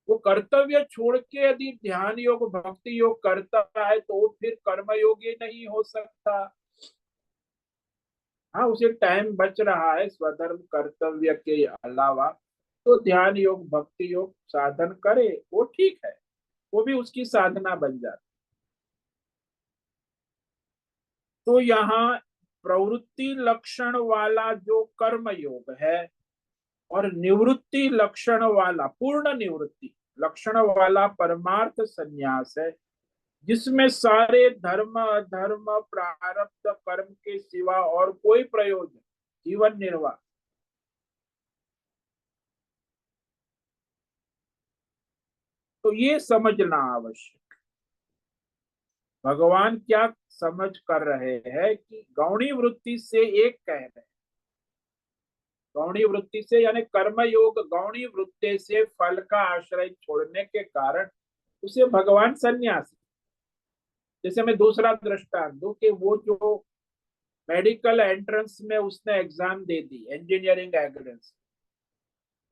वो कर्तव्य छोड़ के यदि ध्यान योग भक्ति योग करता है तो वो फिर कर्म योगी नहीं हो सकता। हाँ, उसे टाइम बच रहा है स्वधर्म कर्तव्य के अलावा, तो ध्यान योग भक्ति योग साधन करे वो ठीक है, वो भी उसकी साधना बन जाती। तो यहाँ प्रवृत्ति लक्षण वाला जो कर्म योग है और निवृत्ति लक्षण वाला पूर्ण निवृत्ति लक्षण वाला परमार्थ संन्यास है, जिसमें सारे धर्म अधर्म प्रारब्ध कर्म के सिवा और कोई प्रयोजन जीवन निर्वाह। तो ये समझना आवश्यक। भगवान क्या समझ कर रहे हैं कि गौणी वृत्ति से एक कह रहे हैं, गौणी वृत्ति से यानी कर्म योग गौणी वृत्ति से फल का आश्रय छोड़ने के कारण उसे भगवान सन्यासी। जैसे मैं दूसरा दृष्टांत दूं कि वो जो मेडिकल एंट्रेंस में उसने एग्जाम दे दी इंजीनियरिंग एंट्रेंस,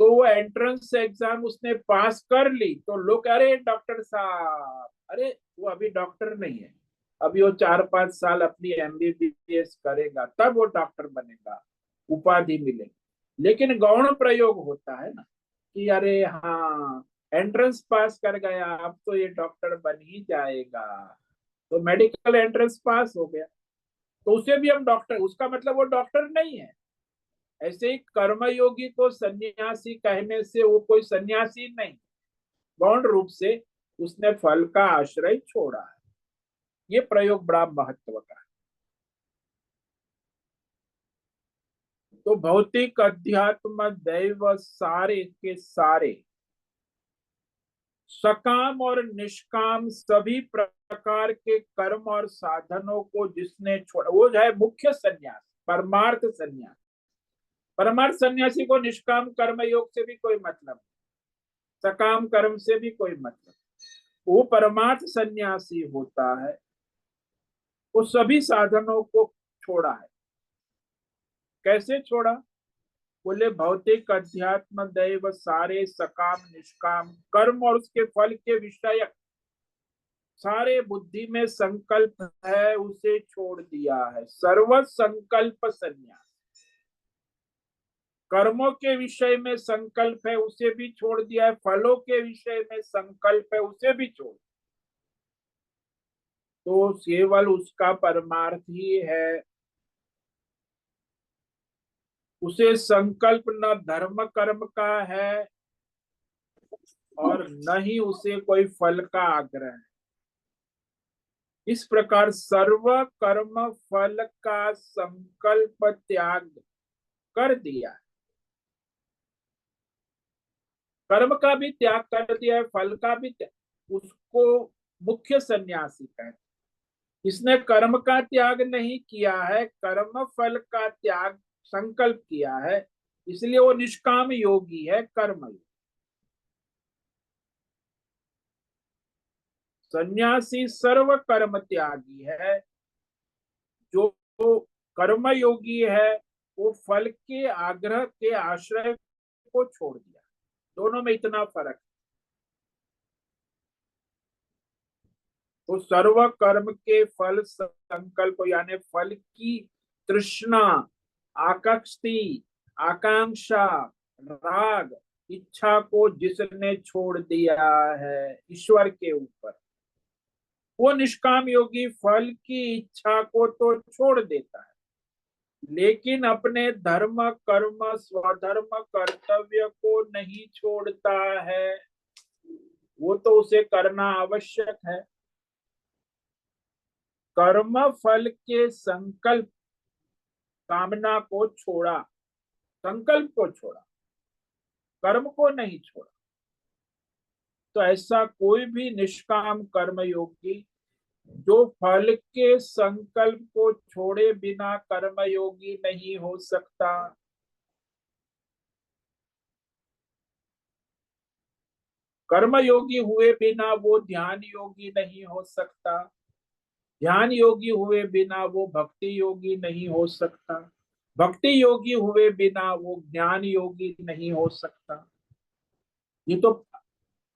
तो वो एंट्रेंस एग्जाम उसने पास कर ली तो लोग अरे डॉक्टर साहब, अरे वो अभी डॉक्टर नहीं है, अभी वो 4-5 साल अपनी एमबीबीएस करेगा, तब वो डॉक्टर बनेगा, उपाधि मिलेगी। लेकिन गौण प्रयोग होता है ना, कि अरे हाँ, एंट्रेंस पास कर गया, अब तो ये डॉक्टर बन ही जाएगा, तो मेडिकल एंट्रेंस पास हो गया, तो उसे भी हम डॉक्टर, उसका मतलब वो डॉक्टर नहीं है। ऐसे ही कर्मयोगी को सन्यासी कहने से वो कोई सन्यासी नहीं, गौण रूप से उसने फल का आश्रय छोड़ा है। ये प्रयोग बड़ा महत्व का है। तो भौतिक अध्यात्म दैव सारे के सारे, सकाम और निष्काम सभी प्रकार के कर्म और साधनों को जिसने छोड़ा, वो जो है मुख्य सन्यास, परमार्थ सन्यास। परमार्थ सन्यासी को निष्काम कर्म योग से भी कोई मतलब नहीं, सकाम कर्म से भी कोई मतलब। वो परमार्थ सन्यासी होता है, वो सभी साधनों को छोड़ा है। कैसे छोड़ा? बोले भौतिक अध्यात्म दैव सारे सकाम निष्काम कर्म और उसके फल के विषय सारे बुद्धि में संकल्प है, उसे छोड़ दिया है। सर्व संकल्प संन्यास। कर्मों के विषय में संकल्प है, उसे भी छोड़ दिया है। फलों के विषय में संकल्प है, उसे भी छोड़। तो केवल उसका परमार्थ ही है। उसे संकल्प न धर्म कर्म का है और न ही उसे कोई फल का आग्रह है। इस प्रकार सर्व कर्म फल का संकल्प त्याग कर दिया, कर्म का भी त्याग कर दिया है, फल का भी त्याग, उसको मुख्य सन्यासी कहते हैं। इसने कर्म का त्याग नहीं किया है, कर्म फल का त्याग संकल्प किया है, इसलिए वो निष्काम योगी है, कर्म योगी। सन्यासी सर्व कर्म त्यागी है। जो कर्म योगी है वो फल के आग्रह के आश्रय को छोड़ दिया। दोनों में इतना फर्क। तो सर्व कर्म के फल संकल्प यानी फल की तृष्णा, आकांक्षी, आकांक्षा, राग, इच्छा को जिसने छोड़ दिया है ईश्वर के ऊपर, वो निष्काम योगी फल की इच्छा को तो छोड़ देता है, लेकिन अपने धर्म कर्म स्वधर्म कर्तव्य को नहीं छोड़ता है। वो तो उसे करना आवश्यक है। कर्म फल के संकल्प, कामना को छोड़ा, संकल्प को छोड़ा, कर्म को नहीं छोड़ा। तो ऐसा कोई भी निष्काम कर्म योगी जो फल के संकल्प को छोड़े बिना कर्मयोगी नहीं हो सकता। कर्मयोगी हुए बिना वो ध्यान योगी नहीं हो सकता। ध्यान योगी हुए बिना वो भक्ति योगी नहीं हो सकता। भक्ति योगी हुए बिना वो ज्ञान योगी नहीं हो सकता। ये तो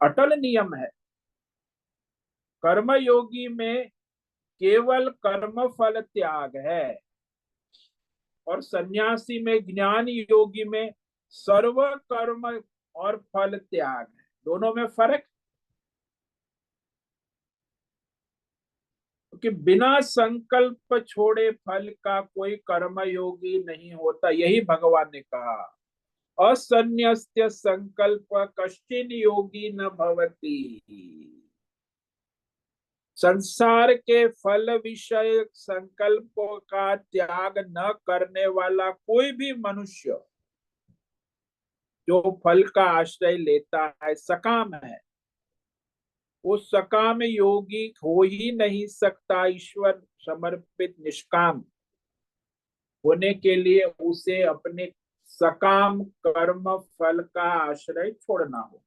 अटल नियम है। कर्मयोगी में केवल कर्म फल त्याग है और सन्यासी में, ज्ञान योगी में सर्व कर्म और फल त्याग है। दोनों में फर्क, क्योंकि बिना संकल्प छोड़े फल का कोई कर्म योगी नहीं होता। यही भगवान ने कहा, असन्यस्य संकल्प कश्चिन योगी न भवति। संसार के फल विषय संकल्पों का त्याग न करने वाला कोई भी मनुष्य जो फल का आश्रय लेता है, सकाम है, वो सकाम योगी हो ही नहीं सकता। ईश्वर समर्पित निष्काम होने के लिए उसे अपने सकाम कर्म फल का आश्रय छोड़ना हो।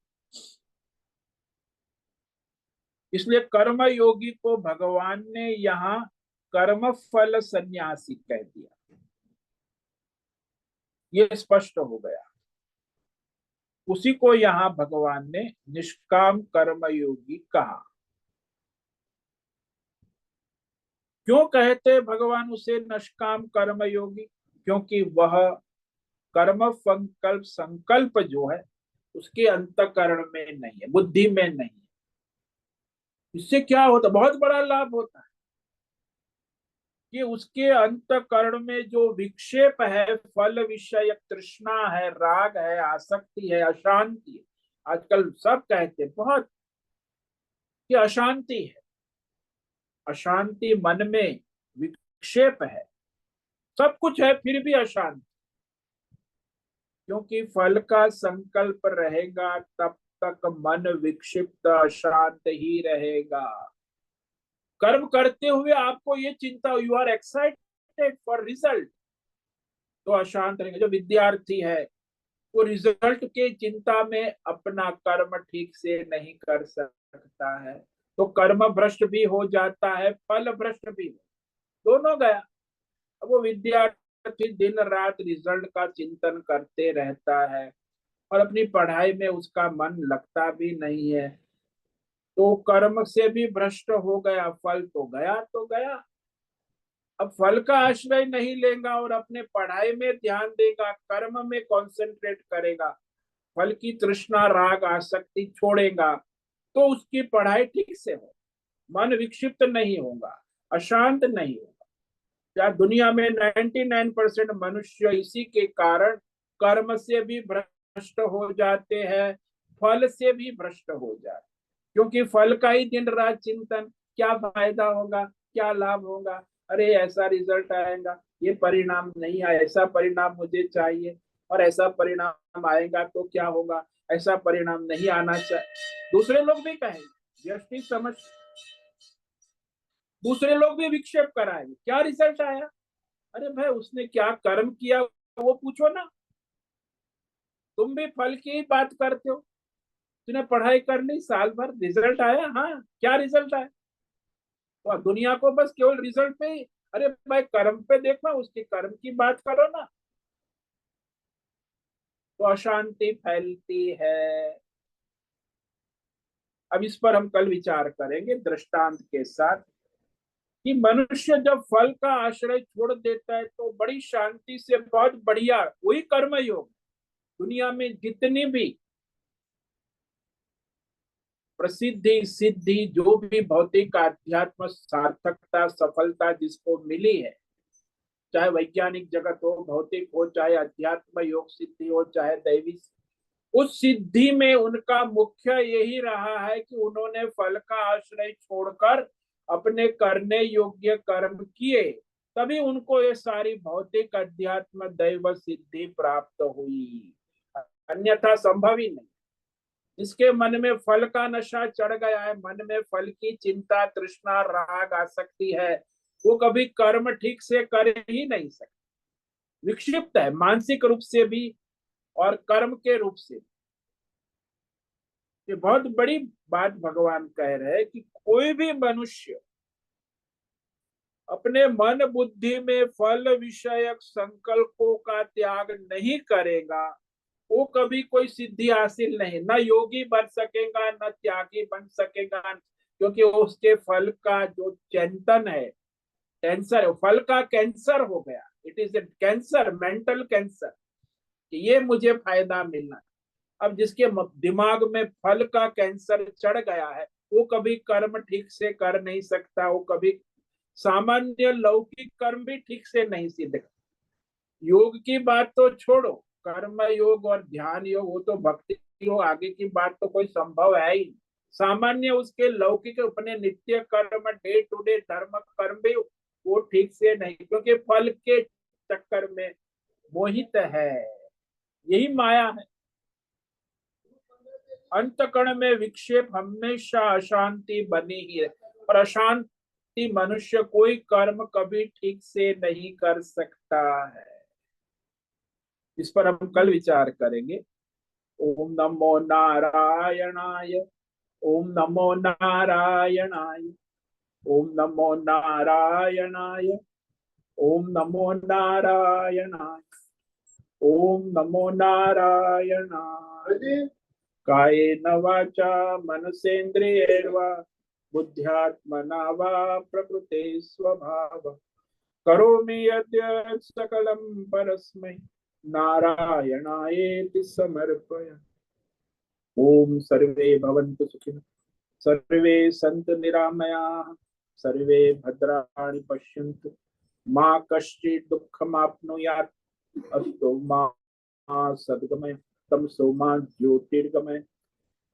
इसलिए कर्म योगी को भगवान ने यहाँ कर्म फल सन्यासी कह दिया। ये स्पष्ट हो गया। उसी को यहाँ भगवान ने निष्काम कर्म योगी कहा। क्यों कहते भगवान उसे नष्काम कर्म योगी? क्योंकि वह कर्म संकल्प संकल्प जो है उसके अंतःकरण में नहीं है, बुद्धि में नहीं है। इससे क्या होता, बहुत बड़ा लाभ होता है कि उसके अंतःकरण में जो विक्षेप है, फल विषय तृष्णा है, राग है, आसक्ति है, अशांति है। आजकल सब कहते हैं बहुत कि अशांति है, अशांति मन में विक्षेप है, सब कुछ है फिर भी अशांति। क्योंकि फल का संकल्प रहेगा तब तक मन विक्षिप्त अशांत ही रहेगा। कर्म करते हुए आपको ये चिंता, you are excited for result, तो अशांत रहेगा। जो विद्यार्थी है वो रिजल्ट के चिंता में अपना कर्म ठीक से नहीं कर सकता है, तो कर्म भ्रष्ट भी हो जाता है, फल भ्रष्ट भी, दोनों गया। अब वो विद्यार्थी दिन रात रिजल्ट का चिंतन करते रहता है और अपनी पढ़ाई में उसका मन लगता भी नहीं है, तो कर्म से भी भ्रष्ट हो गया, फल तो गया तो गया। अब फल का आश्रय नहीं लेगा और अपने पढ़ाई में ध्यान देगा, कर्म में कंसंट्रेट करेगा, फल की तृष्णा राग आसक्ति छोड़ेगा, तो उसकी पढ़ाई ठीक से हो, मन विक्षिप्त नहीं होगा, अशांत नहीं होगा। या दुनिया में 99% मनुष्य इसी के कारण कर्म से भी भ्रष्ट हो जाते हैं, फल से भी भ्रष्ट हो जाते, क्योंकि फल का ही दिन रात चिंतन, क्या फायदा होगा, क्या लाभ होगा, अरे ऐसा रिजल्ट आएगा, ये परिणाम नहीं आया, ऐसा परिणाम मुझे चाहिए, और ऐसा परिणाम आएगा तो क्या होगा, ऐसा परिणाम नहीं आना चाहिए। दूसरे लोग भी कहेंगे, व्यक्ति समझ, दूसरे लोग भी विक्षेप कराएंगे, क्या रिजल्ट आया, अरे भाई उसने क्या कर्म किया वो पूछो ना, तुम भी फल की ही बात करते हो। तूने पढ़ाई कर ली साल भर, रिजल्ट आया, हाँ क्या रिजल्ट आया, तो दुनिया को बस केवल रिजल्ट पे ही, अरे भाई कर्म पे देखो, उसके कर्म की बात करो ना, तो अशांति फैलती है। अब इस पर हम कल विचार करेंगे दृष्टांत के साथ, कि मनुष्य जब फल का आश्रय छोड़ देता है तो बड़ी शांति से, बहुत बढ़िया, वही कर्म योग। दुनिया में जितनी भी प्रसिद्धि सिद्धि, जो भी भौतिक आध्यात्म सार्थकता सफलता जिसको मिली है, चाहे वैज्ञानिक जगत हो, भौतिक हो, चाहे अध्यात्म योग सिद्धि हो, चाहे दैवी, उस सिद्धि में उनका मुख्य यही रहा है कि उन्होंने फल का आश्रय छोड़कर अपने करने योग्य कर्म किए, तभी उनको ये सारी भौतिक अध्यात्म दैव सिद्धि प्राप्त हुई, अन्यथा संभव ही नहीं। जिसके मन में फल का नशा चढ़ गया है, मन में फल की चिंता तृष्णा राग आसक्ति है, वो कभी कर्म ठीक से कर ही नहीं सकता, विक्षिप्त है मानसिक रूप से भी और कर्म के रूप से। ये बहुत बड़ी बात भगवान कह रहे हैं कि कोई भी मनुष्य अपने मन बुद्धि में फल विषयक संकल्पों का त्याग नहीं करेगा, वो कभी कोई सिद्धि हासिल नहीं, न योगी बन सकेगा न त्यागी बन सकेगा, क्योंकि उसके फल का जो चिंतन है, कैंसर, फल का कैंसर हो गया, it is a cancer, mental cancer, कि ये मुझे फायदा मिलना। अब जिसके दिमाग में फल का कैंसर चढ़ गया है, वो कभी कर्म ठीक से कर नहीं सकता, वो कभी सामान्य लौकिक कर्म भी ठीक से नहीं सिद्ध। योग की बात तो छोड़ो, कर्म योग और ध्यान योग वो तो भक्ति योग, आगे की बात तो कोई संभव है ही। सामान्य उसके लौकिक अपने नित्य कर्म, डे टू डे धर्म कर्म भी वो ठीक से नहीं, क्योंकि फल के चक्कर में मोहित है, यही माया है। अंतकरण में विक्षेप हमेशा अशांति बनी ही है, और अशांति मनुष्य कोई कर्म कभी ठीक से नहीं कर सकता है। इस पर हम कल विचार करेंगे। ओम नमो नारायणाय, ओम नमो नारायणाय, ओम नमो नारायणाय, ओम नमो नारायणाय, ओम नमो नारायणाय। कायेन वाचा मनसेन्द्रियैर्वा बुद्ध्यात्मना वा प्रकृते स्वभाव करोमि यद्यत् सकलं परस्मै नारायणायेति समर्पय। ओम सर्वे भवन्तु सुखिनः, सर्वे सन्तु निरामयाः, सर्वे भद्राणि पश्यन्तु, मा कश्चित् दुःखमाप्नुयात्। अस्तु मा सद्गमय, तमसो मा ज्योतिर्गमय,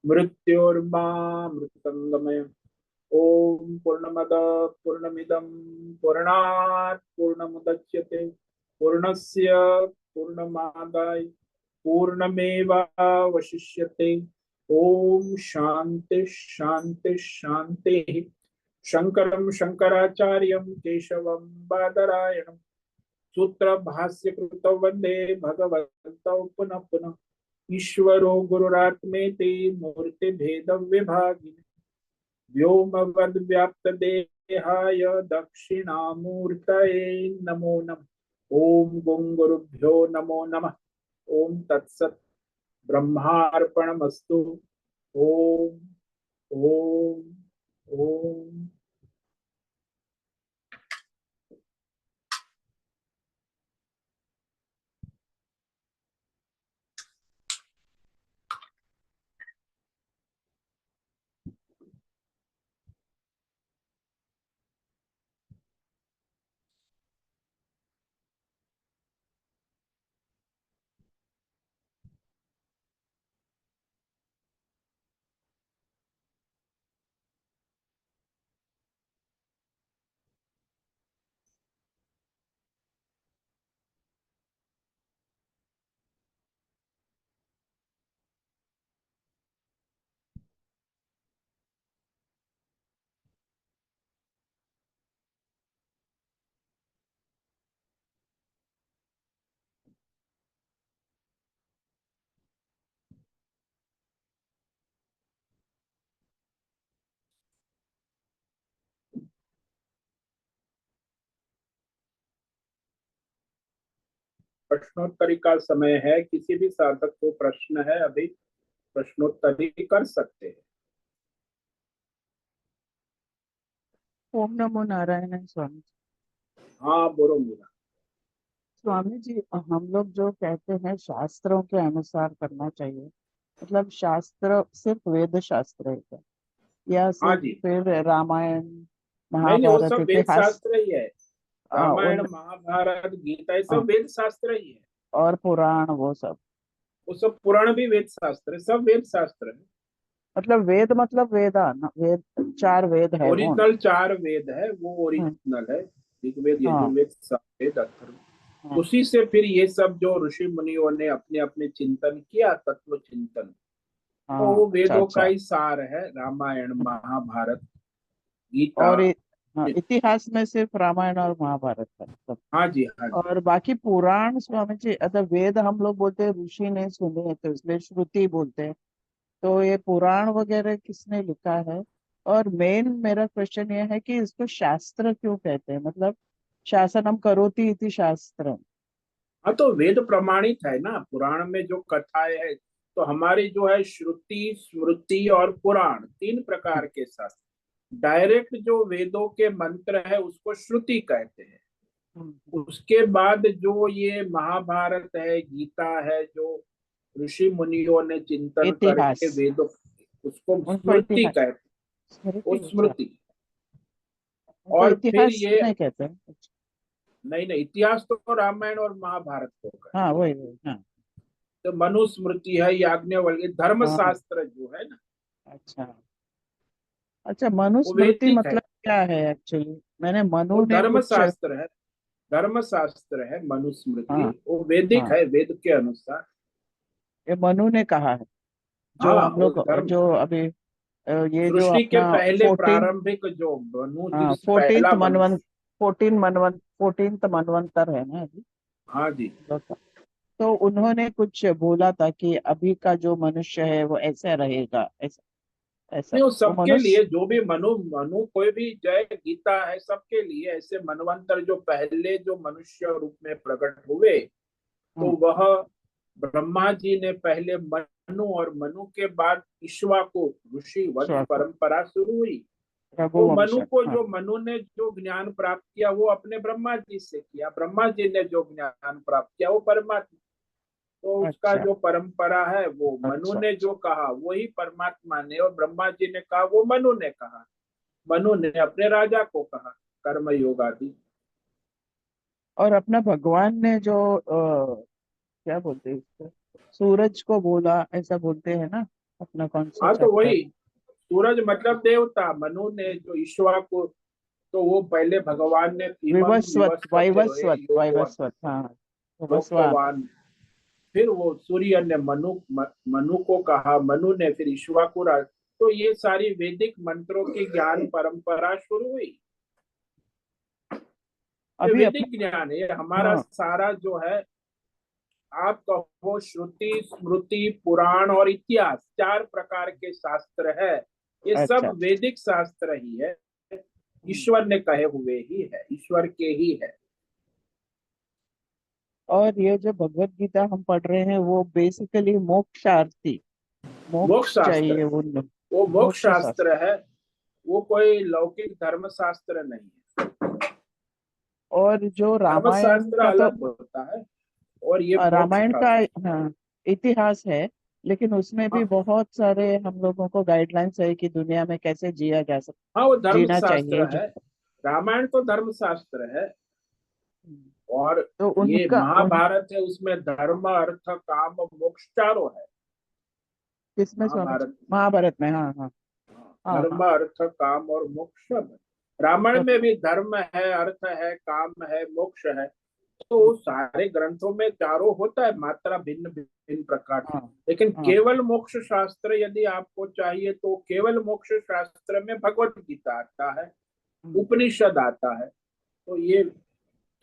मृत्योर्मा मृतंगमय। ओम पूर्णमद पूर्णमिदं पूर्णात् पूर्णमुदच्यते पूर्णस्य पूर्णमादाय पूर्णमेवावशिष्यते। ओम शांति शांति शांति। शंकरं शंकराचार्यं केशवं बादरायणं सूत्र भाष्य कृतौ वंदे भगवन्तौ पुनः पुनः। ईश्वरो गुरुरात्मेति मूर्ति भेद विभागिने व्योमवद्व्याप्तदेहाय दक्षिणामूर्तये नमो नमः। ओम गुं गुरुभ्यो नमो नमः। ओम तत्सत् ब्रह्मार्पणमस्तु। ओम ओम ओम। प्रश्नोत्तरी का समय है। किसी भी साधक को प्रश्न है अभी प्रश्नोत्तरी कर सकते हैं। ओम नमो नारायण स्वामी। हाँ बोलो मीरा। स्वामी जी, हम लोग जो कहते हैं शास्त्रों के अनुसार करना चाहिए, मतलब शास्त्र सिर्फ वेद शास्त्र है क्या, या हाँ सिर्फ जी। फिर रामायण नहीं नहीं, वो महाभारत सब वेद इतिहास शास्त्र ही है। रामायण उन महाभारत गीता ये सब वेद शास्त्र ही है। और पुराण वो सब, वो सब पुराण भी वेद शास्त्र है, सब वेद शास्त्र है। मतलब वेद मतलब वेदा ना, वेद चार वेद है वो ना। ओरिजिनल चार वेद है, वो हम्म, ओरिजिनल है। ऋग्वेद हाँ यजुर्वेद सामवेद अथर्ववेद। हाँ उसी से फिर ये सब जो ऋषि मुनियों ने अपने अपने चिंतन किया, तत्व चिंतन, तो हाँ, वो अच्छा वेदों का अच्छा। ही सार है। रामायण महाभारत गीता। और हाँ, इतिहास में सिर्फ रामायण और महाभारत है सब। हाँ जी हाँ जी। और बाकी पुराण स्वामी जी, अगर वेद हम लोग बोलते हैं ऋषि ने सुने हैं तो इसलिए श्रुति बोलते हैं, तो ये पुराण वगैरह किसने लिखा है। और मेन मेरा क्वेश्चन ये है कि इसको शास्त्र क्यों कहते हैं, मतलब शासनम करोति इति शास्त्र। हाँ तो वेद प्रमाणित है ना, पुराण में जो कथाएं है। तो हमारी जो है श्रुति स्मृति और पुराण तीन प्रकार के शास्त्र। डायरेक्ट जो वेदों के मंत्र है उसको श्रुति कहते हैं। उसके बाद जो ये महाभारत है गीता है, जो ऋषि मुनियों ने चिंतन इतिहास, करके वेदों, उसको उनको स्मृति इतिहास, कहते हैं। वो स्मृति, अच्छा, स्मृति। उनको और फिर इतिहास ये, नहीं कहते हैं। अच्छा, नहीं नहीं, इतिहास तो रामायण और महाभारत को कहते हाँ वही वही, हाँ हैं। तो मनुस्मृति है, याज्ञवल्क्य हाँ, धर्मशास्त्र जो है ना, अच्छा अच्छा। वो मनुस्मृति वैदिक है। मतलब क्या है एक्चुअली, मैंने वो मनु ने कुछ, धर्मशास्त्र है। धर्मशास्त्र है मनुस्मृति, हाँ वो वैदिक हाँ, है, वेद के अनुसार। ये मनु ने कहा है। जो हाँ हम वो लोग धर्म, जो अभी ये जो सृष्टि के अपना पहले 14, प्रारंभिक जो मनु, हाँ जिस पहला 14th मनवन मनुष्य। 14th मनवंतर है ना अभी। हाँ जी। तो उन्होंने कुछ बोला था कि अभी का जो मनुष्य है वो ऐसा रहेगा, ऐसा ऐसा नहीं, वो वो सबके लिए, मनुष्य। जो भी मनु मनु कोई भी जय गीता है सबके लिए। ऐसे मनवंतर जो पहले जो मनुष्य रूप में प्रकट हुए, तो हाँ वह ब्रह्मा जी ने पहले मनु, और मनु के बाद ईश्वा को ऋषि वंश ईश्वर को, परंपरा शुरू हुई। रघु तो मनु वंश, को, हाँ। जो मनु ने जो ज्ञान प्राप्त किया वो अपने ब्रह्मा जी से किया, ब्रह्मा जी ने जो ज्ञान प्राप्त किया वो परमात्मा, तो उसका अच्छा जो परंपरा है वो मनु अच्छा ने अच्छा। जो कहा वही परमात्मा ने, और ब्रह्मा जी ने कहा वो मनु ने कहा, मनु ने अपने राजा को कहा कर्म योग आदि। और अपना भगवान ने जो क्या बोलते हैं इसको, सूरज को बोला, ऐसा बोलते हैं ना, अपना कौन सा हाँ तो चैप्टर वही में? सूरज मतलब देवता, मनु ने जो ईश्वर को, तो वो पहले भगवान ने इमम विवस्वत, विवस्वते वैवस्वत, योगवान, वैवस्वत, हाँ। भगवान। योगवान। फिर वो सूर्य ने मनु को कहा, मनु ने फिर ईश्वर को तो ये सारी वैदिक मंत्रों की ज्ञान परंपरा शुरू हुई। ये अभी वैदिक अपना, ज्ञान है, ये हमारा हाँ। सारा जो है, आप कहो श्रुति स्मृति पुराण और इतिहास, चार प्रकार के शास्त्र है, ये अच्छा सब अच्छा। वैदिक शास्त्र ही है, हम्म। ईश्वर ने कहे हुए ही है, ईश्वर के ही है। और ये जो भगवत गीता हम पढ़ रहे हैं वो बेसिकली मोक्षार्थी, मोक्ष मोक्ष शास्त्र चाहिए है, वो वो मोक्ष मोक्ष शास्त्र। शास्त्र है, वो कोई लौकिक धर्म शास्त्र नहीं है। और जो धर्म रामायण शास्त्र का तो, अलग होता है और ये मोक्ष रामायण का, शास्त्र। हाँ, इतिहास है, लेकिन उसमें भी हाँ बहुत सारे हम लोगों को गाइडलाइंस है कि दुनिया में कैसे जिया जा सकता, हाँ, वो धर्म जीना चाहिए शास्त्र जो। है, रामायण तो धर्म शास्त्र है। और तो ये उनका महाभारत है, उसमें धर्म अर्थ काम मोक्ष चारों है। किसमें स्वामी जी? महाभारत में महाभारत में, हाँ हाँ। हाँ धर्म हाँ। अर्थ काम और मोक्ष सब है। रामायण तो में भी धर्म है, अर्थ है, काम है, मोक्ष है। तो सारे ग्रंथों में चारों होता है, मात्रा भिन्न भिन्न प्रकार से। हाँ लेकिन हाँ। केवल मोक्ष शास्त्र यदि आपको चाहिए तो केवल मोक्ष शास्त्र में भगवत गीता आता है, हम्म। उपनिषद आता है, तो ये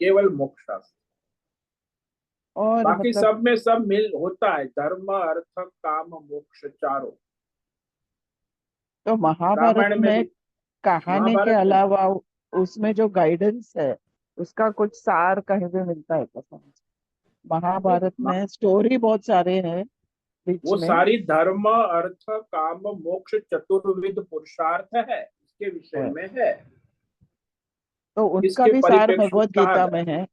केवल मोक्ष शास्त्र। और बाकी मतलब, सब में सब मिल होता है, धर्म अर्थ काम मोक्ष चारों। तो महाभारत रामायण में में भी, कहानी के महाभारत में अलावा उसमें जो गाइडेंस है उसका कुछ सार कहीं भी मिलता है क्या समझ? नहीं, महाभारत में स्टोरी बहुत सारे हैं बीच वो में। सारी धर्म अर्थ काम मोक्ष चतुर्विध पुरुषार्थ है, इसके विषय है, में है, तो उनका इसके भी सार परिप्रेक्ष्य में भगवत कहा गीता गया। में है।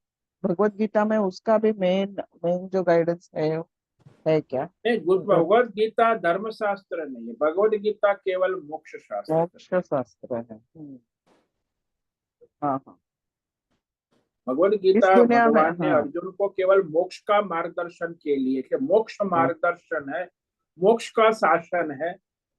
भगवत गीता में उसका भी मेन मेन जो गाइडेंस है क्या? नहीं, भगवत भगवत गीता धर्म शास्त्र नहीं है, भगवत गीता केवल मोक्ष शास्त्र है। मोक्ष शास्त्र है। हाँ हाँ। भगवत इस गीता दुनिया में, भगवान ने हाँ। अर्जुन को केवल मोक्ष का मार्गदर्शन के लिए, कि मोक्ष मोक्ष। मार्गदर्शन है, मोक्ष का शासन है,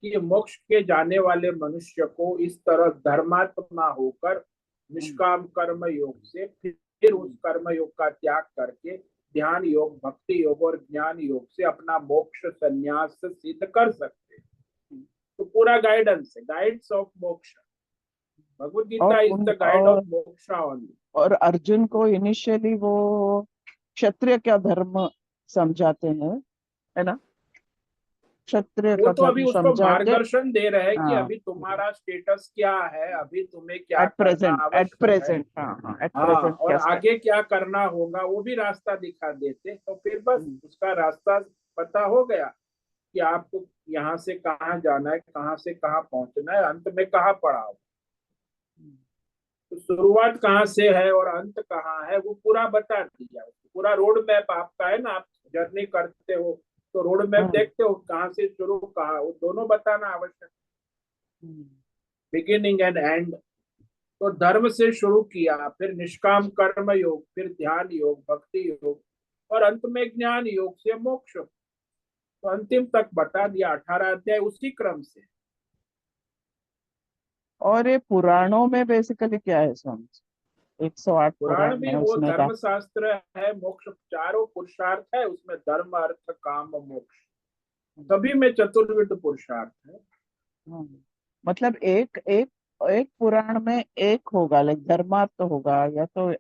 कि मोक्ष के जाने वाले मनुष्य को इस तरह धर्मात्मा होकर हम्म, निष्काम कर्म योग से फिर उस हम्म, कर्म योग का त्याग करके ध्यान योग भक्ति योग और ज्ञान योग से अपना मोक्ष संन्यास सिद्ध कर सकते हैं। हम्म। तो पूरा गाइडेंस है, गाइड्स ऑफ मोक्ष, भगवत और गीता इज उन द गाइड ऑफ मोक्ष ओनली। और अर्जुन को इनिशियली वो क्षत्रिय का धर्म समझाते हैं, है ना? क्षत्रिय वो का तो अभी धर्म उसको समझा के, मार्गदर्शन दे रहे हैं कि हाँ, अभी तुम्हारा स्टेटस क्या है, अभी तुम्हें क्या करना एट आवश्यक है। प्रेजेंट, हाँ हाँ, एट हाँ, प्रेजेंट और क्या स्टेप। आगे क्या करना होगा वो भी रास्ता दिखा देते, तो फिर बस उसका रास्ता पता हो गया कि आपको यहाँ से कहाँ जाना है, कहाँ से कहाँ पहुंचना है, अंत में कहाँ पड़ा हो। तो शुरुआत कहाँ से है और अंत कहाँ है वो पूरा बता दिया, पूरा रोड मैप आपका है ना, आप जर्नी करते हो तो रोड मैप हाँ। देखते हो, कहाँ से शुरू कहाँ, वो दोनों बताना आवश्यक, बिगिनिंग एंड एंड। तो धर्म से शुरू किया, फिर निष्काम कर्म योग, फिर ध्यान योग भक्ति योग, और अंत में ज्ञान योग से मोक्ष, तो अंतिम तक बता दिया, 18 अध्याय उसी क्रम से। और ये पुराणों में बेसिकली क्या है स्वामी जी? 108 पुराण पुराण भी है वो उसमें का। धर्म शास्त्र है, मोक्ष चारों पुरुषार्थ है उसमें, धर्म अर्थ काम मोक्ष सभी में चतुर्विध पुरुषार्थ है। हाँ। मतलब एक एक एक पुराण में एक होगा, लाइक धर्मार्थ होगा, या तो नहीं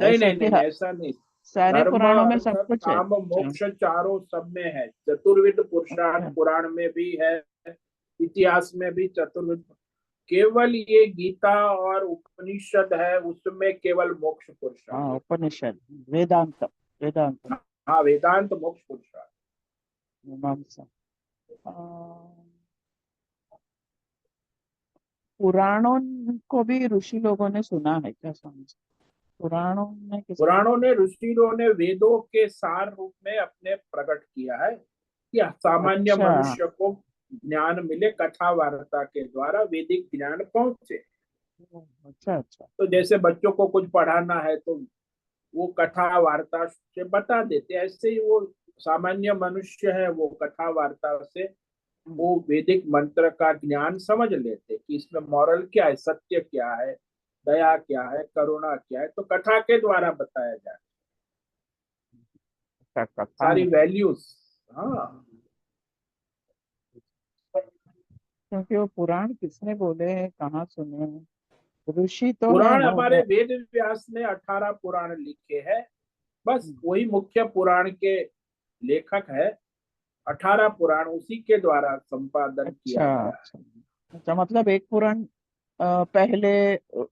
ऐसा नहीं कि नहीं, ऐसा नहीं, सारे धर्म पुराणों में अर्थ सब कुछ है? काम अच्छा मोक्ष चारों सब में है, चतुर्विध पुरुषार्थ अच्छा। पुराण में भी है, इतिहास में भी चतुर्विध। केवल ये गीता और उपनिषद है उसमें केवल मोक्ष पुरुषार्थ। हाँ, उपनिषद, वेदांत, वेदांत, हाँ, वेदांत मोक्ष पुरुषार्थ। मीमांसा। पुराणों को भी ऋषि लोगों ने सुना है क्या स्वामी जी? पुराणों में किसने? पुराणों ने, ऋषियों ने वेदों के सार रूप में अपने प्रकट किया है कि सामान्य अच्छा। मनुष्य को ज्ञान मिले, कथा वार्ता के द्वारा वैदिक ज्ञान पहुंचे। अच्छा अच्छा। तो जैसे बच्चों को कुछ पढ़ाना है तो वो कथा वार्ता से बता देते, ऐसे ही वो सामान्य मनुष्य है, वो कथा वार्ता से हम्म, वो वैदिक मंत्र का ज्ञान समझ लेते कि इसमें मॉरल क्या है, सत्य क्या है, दया क्या है, करुणा क्या है, तो कथा के द्वारा बताया जाए अच्छा कथा सारी में। वैल्यूज। हाँ, क्योंकि वो पुराण किसने बोले हैं, कहाँ सुने हैं? ऋषि तो है पुराण ना हमारे मैं। वेद व्यास ने 18 पुराण लिखे हैं, बस वही मुख्य पुराण के लेखक है। 18 पुराण उसी के द्वारा संपादन अच्छा किया गया है। अच्छा। अच्छा मतलब एक पुराण पहले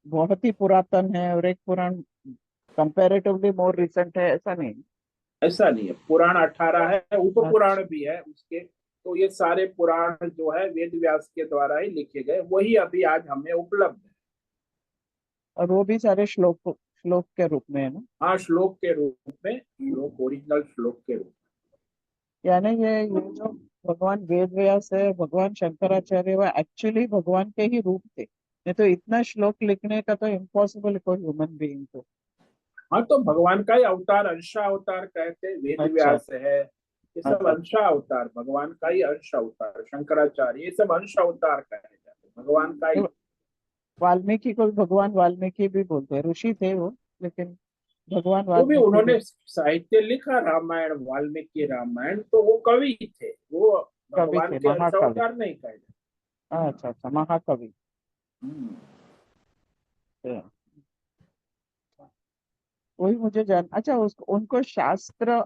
बहुत ही पुरातन है और एक पुराण कंपैरेटिवली मोर रिसेंट है, ऐसा नहीं? ऐसा नहीं है, पुराण 18 है, उप अच्छा। पुराण भी है उसके। तो ये सारे पुराण जो है वेद व्यास के द्वारा ही लिखे गए, वही अभी आज हमें उपलब्ध है। और वो भी सारे श्लोक श्लोक के रूप में है ना? हाँ, श्लोक के रूप में, श्लोक ओरिजिनल श्लोक के रूप यानी ये जो भगवान वेद व्यास है, भगवान शंकराचार्य, वो एक्चुअली भगवान के ही रूप थे, नहीं तो इतना श्लोक लिखने का तो इम्पॉसिबल कोई ह्यूमन बीइंग को। में। हाँ, तो भगवान का ही अवतार, अंशा अवतार कहते हैं, वेद अच्छा व्यास है, ये सब अच्छा। अंशा अवतार, भगवान का ही अंश अवतार, शंकराचार्य, ये सब अंश अवतार कहे जाते हैं, भगवान का ही। तो वाल्मीकि को भी भगवान वाल्मीकि भी बोलते हैं, ऋषि थे वो, लेकिन भगवान वो भी वाल्मीकि भी। उन्होंने साहित्य लिखा, रामायण, वाल्मीकि रामायण, तो वो कवि थे, वो कवि भगवान थे, के अंश महाकवि। अवतार नहीं कहे जाते। अच्छा अच्छा, महाकवि हम्म। थे। वही मुझे जान, अच्छा उसको उनको शास्त्र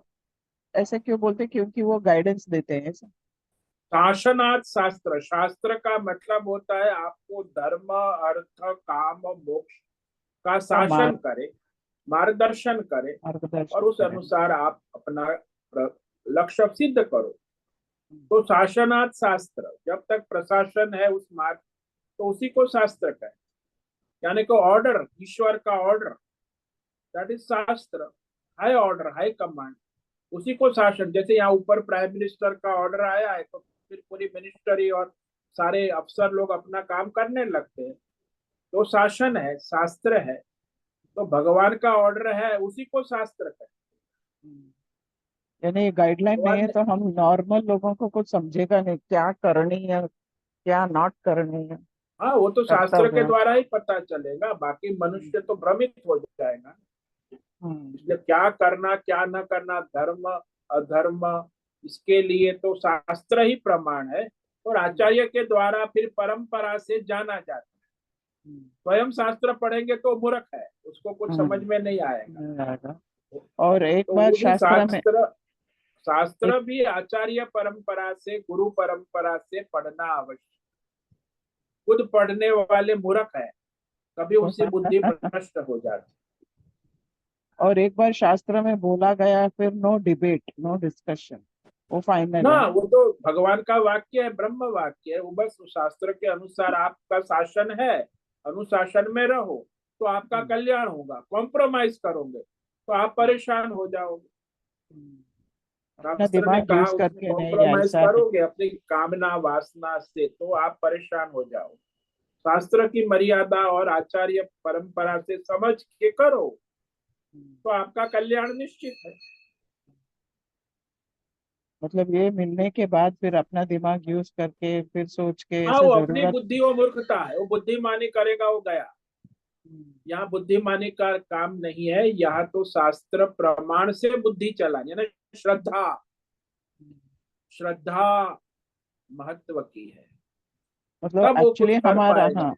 ऐसे क्यों बोलते हैं? क्योंकि वो गाइडेंस देते हैं ऐसा? शासनार्थ शास्त्र, शास्त्र का मतलब होता है आपको धर्म, अर्थ, काम, मोक्ष का का शासन करे, मार्गदर्शन करे, और मार्गदर्शन उस करें। अनुसार आप अपना लक्ष्य सिद्ध करो। तो शासनार्थ शास्त्र, जब तक प्रशासन है उस मार्ग, तो उसी को शास्त्र कहे, यानी कि ऑर्डर, ईश्वर का ऑर्डर, दैट इज शास्त्र। हाई ऑर्डर, हाई कमांड, उसी को शासन। जैसे यहाँ ऊपर प्राइम मिनिस्टर का ऑर्डर आया है तो फिर पूरी मिनिस्ट्री और सारे अफसर लोग अपना काम करने लगते हैं, तो शासन है, शास्त्र है। तो भगवान का ऑर्डर है, उसी को शास्त्र है। यानी ये गाइडलाइन नहीं भगवान है ने, तो हम नॉर्मल लोगों को कुछ समझेगा नहीं, क्या करनी है क्या नॉट करनी है, हाँ, वो तो शास्त्र के कर्तव्य। द्वारा ही पता चलेगा, बाकी मनुष्य तो भ्रमित हो जाएगा। हम्म, इसलिए क्या करना क्या न करना, धर्म अधर्म, इसके लिए तो शास्त्र ही प्रमाण है। और आचार्य के द्वारा फिर परंपरा से जाना जाता है। हम्म, स्वयं शास्त्र पढ़ेंगे तो मूर्ख है, उसको कुछ समझ हम्म, में नहीं आएगा। नहीं आएगा। और एक तो बार वो भी शास्त्र में शास्त्र, एक। शास्त्र भी आचार्य परंपरा से, गुरु परंपरा से पढ़ना आवश्यक। खुद पढ़ने वाले मूर्ख है, कभी उसकी बुद्धि भ्रष्ट हो जाती। और एक बार शास्त्र में बोला गया, फिर नो डिबेट नो डिस्कशन, वो फाइनल ना, है ना? वो तो भगवान का वाक्य है, ब्रह्म वाक्य है, वो बस उस शास्त्र के अनुसार आपका शासन है, अनुशासन में रहो तो आपका हम्म, कल्याण होगा। कॉम्प्रोमाइज करोगे तो आप हम्म, परेशान हो जाओगे। हम्म। अपना शास्त्र ने दिमाग कहा यूज उसमें करके नहीं, कॉम्प्रोमाइज ऐसा नहीं। करोगे अपनी कामना वासना से तो आप परेशान हो जाओ। शास्त्र की मर्यादा और आचार्य परंपरा से समझ के करो हम्म। तो आपका कल्याण निश्चित है। मतलब ये मिलने के बाद फिर अपना दिमाग यूज करके फिर सोच के हाँ, ऐसे वो अपनी जरूरत। बुद्धि, वो मूर्खता है, वो बुद्धिमानी करेगा वो गया। हम्म, यहाँ बुद्धिमानी का काम नहीं है, यहाँ तो शास्त्र प्रमाण से बुद्धि चलानी है ना। श्रद्धा, श्रद्धा महत्व की है, मतलब तब वो एक्चुअली कुछ कर हमारा, पाएगा। हाँ,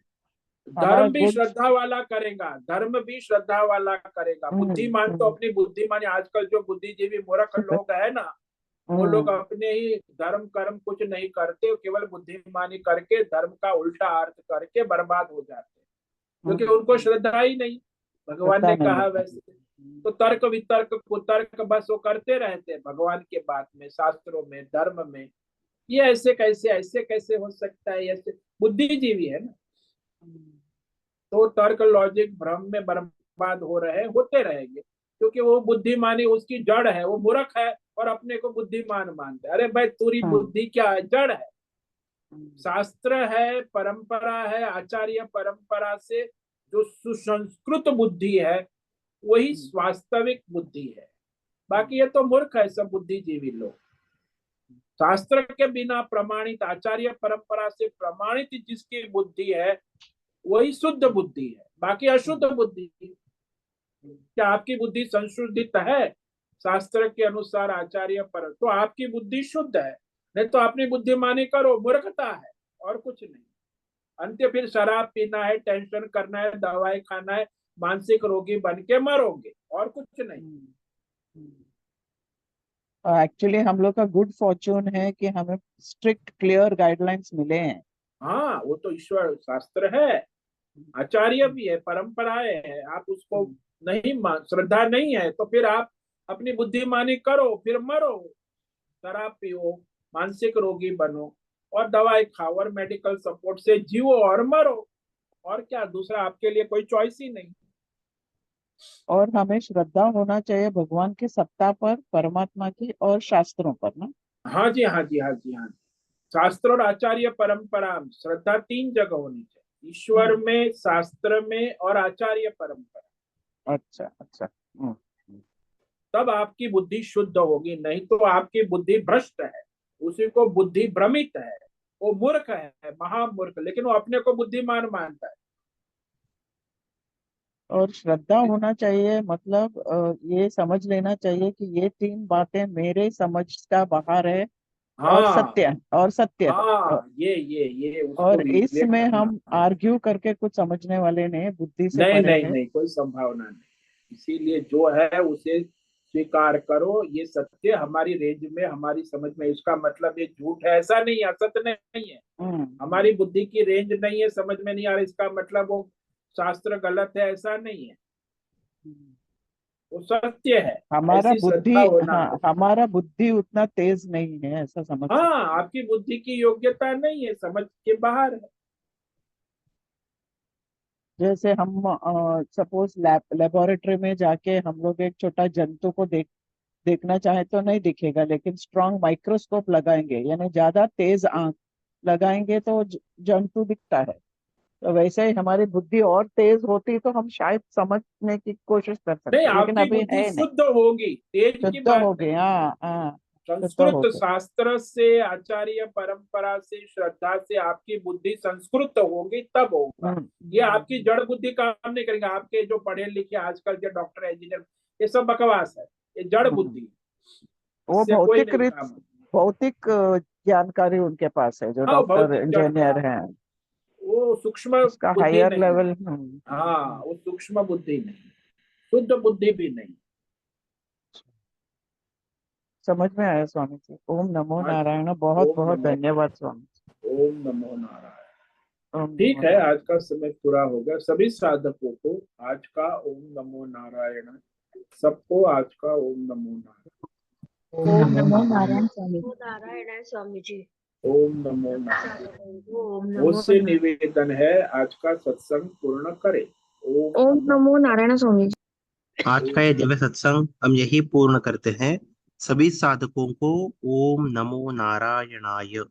हमारा धर्म भी गुड। श्रद्धा वाला करेगा, धर्म भी श्रद्धा वाला करेगा। बुद्धिमान तो हम्म, अपनी बुद्धिमानी, आजकल जो बुद्धिजीवी मूर्ख लोग है ना, वो लोग हम्म, अपने ही धर्म कर्म कुछ नहीं करते, केवल बुद्धिमानी करके धर्म का उल्टा अर्थ करके बर्बाद हो जाते हैं, क्योंकि उनको श्रद्धा ही नहीं, भगवान पता ने नहीं कहा है। वैसे। तो तर्क वितर्क कुतर्क बस वो करते रहते हैं भगवान के बात में, शास्त्रों में, धर्म में। ये ऐसे कैसे, ऐसे कैसे हो सकता है, ऐसे बुद्धिजीवी है ना। तो तर्क लॉजिक भ्रम में बर्बाद हो रहे होते रहेंगे, क्योंकि वो बुद्धिमानी उसकी जड़ है, वो मूर्ख है और अपने को बुद्धिमान मानते हैं। अरे भाई, तुरी हम्म, बुद्धि क्या है? जड़ है। हम्म, शास्त्र है, परंपरा है, आचार्य परंपरा से जो सुसंस्कृत बुद्धि है वही हम्म, वास्तविक बुद्धि है। हम्म, बाकी ये तो मूर्ख है सब बुद्धिजीवी लोग। शास्त्र के बिना प्रमाणित, आचार्य परंपरा से प्रमाणित जिसकी बुद्धि है वही शुद्ध बुद्धि है, बाकी अशुद्ध हम्म, बुद्धि। क्या आपकी बुद्धि संशोधित है शास्त्र के अनुसार, आचार्य पर, तो आपकी बुद्धि शुद्ध है। नहीं तो अपनी बुद्धिमानी करो, मूर्खता है और कुछ नहीं। अंत्य फिर शराब पीना है, टेंशन करना है, दवाई खाना है, मानसिक रोगी बन के मरोगे और कुछ नहीं। हम्म। एक्चुअली हम लोग का गुड फॉर्चून है कि हमें स्ट्रिक्ट क्लियर गाइडलाइंस मिले हैं। हाँ, वो तो ईश्वर शास्त्र है, आचार्य भी है, परंपराएं है। आप उसको हम्म, नहीं मान, श्रद्धा नहीं है तो फिर आप अपनी बुद्धिमानी करो, फिर मरो, शराब पियो, मानसिक रोगी बनो और दवाई खाओ और मेडिकल सपोर्ट से जियो और मरो। और क्या, दूसरा आपके लिए कोई चॉइस ही नहीं। और हमें श्रद्धा होना चाहिए भगवान की सत्ता पर, परमात्मा की और शास्त्रों पर ना। हाँ जी, हाँ जी, हाँ जी, हाँ जी। शास्त्र और आचार्य परंपरा, श्रद्धा तीन जगह होनी चाहिए, ईश्वर हम्म, में, शास्त्र में और आचार्य परंपरा। अच्छा अच्छा। तब आपकी बुद्धि शुद्ध होगी, नहीं तो आपकी बुद्धि भ्रष्ट है। उसी को बुद्धि भ्रमित है, वो मूर्ख है, महामूर्ख, लेकिन वो अपने को बुद्धिमान मानता है। और श्रद्धा होना चाहिए मतलब ये समझ लेना चाहिए कि ये तीन बातें मेरे समझ का बाहर है और हाँ, सत्य है, और सत्य है। हाँ, ये उसको और रिलेट इसमें करना। हम आर्ग्यू करके कुछ समझने वाले नहीं, बुद्धि से नहीं, परे नहीं, है। नहीं, कोई संभावना नहीं। इसीलिए जो है उसे स्वीकार करो, ये सत्य हमारी रेंज में, हमारी समझ में। इसका मतलब ये झूठ है ऐसा नहीं है, असत्य नहीं है। हम्म, हमारी बुद्धि की रेंज नहीं है, समझ में नहीं आ रहा, इसका मतलब वो शास्त्र गलत है ऐसा नहीं है। हम्म। वो सत्य है। हमारा ऐसी बुद्धि, श्रद्धा होना हाँ, आवश्यक। हमारा बुद्धि उतना तेज नहीं है, ऐसा समझ हाँ, सकते हैं। आपकी बुद्धि की योग्यता नहीं है, समझ के बाहर है। जैसे हम सपोज लेबोरेटरी में जाके हम लोग एक छोटा जंतु को देखना चाहे तो नहीं दिखेगा, लेकिन स्ट्रॉन्ग माइक्रोस्कोप लगाएंगे यानी ज्यादा तेज आंख लगाएंगे तो जंतु दिखता है। तो वैसे ही हमारी बुद्धि और तेज होती तो हम शायद समझने की कोशिश कर नहीं, सकते, लेकिन आपकी अभी बुद्धि है नहीं। शुद्ध होगी, तेज की शुद्ध बात हो गए, नहीं है। हाँ हाँ। शुद्ध संस्कृत हो गए। शास्त्र से, आचार्य परंपरा से, श्रद्धा से आपकी बुद्धि संस्कृत होगी तब होगा। हम्म, ये आपकी जड़ बुद्धि काम नहीं करेंगे। आपके जो पढ़े लिखे आजकल के डॉक्टर इंजीनियर, ये सब बकवास है, ये जड़ हम्म। बुद्धि। वो इससे कोई नहीं काम। भौतिक जानकारी उनके पास है जो हाँ, डॉक्टर भौतिक जड़ता, इंजीनियर हैं। वो सूक्ष्म उसका बुद्धि हायर नहीं है। लेवल। हाँ, वो सूक्ष्म बुद्धि नहीं, शुद्ध बुद्धि भी नहीं। समझ में आया स्वामी जी, ओम नमो हाँ जी, नारायण, बहुत ओम बहुत नमो, धन्यवाद स्वामी जी। ओम नमो नारायण। ओम ठीक नमो है, आज का नारायण। समय पूरा हो गया। सभी साधकों को आज का ओम नमो नारायण, सबको आज का ओम नमो नारायण। ओम ओम नमो नमो नारायण। नारायण स्वामी नमो जी। नारायण है स्वामी जी। ओम नमो सभी नारायण। साधकों को ओम नमो मुझसे नारायण। निवेदन है, आज का सत्संग पूर्ण करें। ओम ओम नमो, नमो नारायण स्वामी जी। आज का ये दिव्य सत्संग हम यही पूर्ण करते हैं। सभी साधकों को ओम नमो नारायणाय।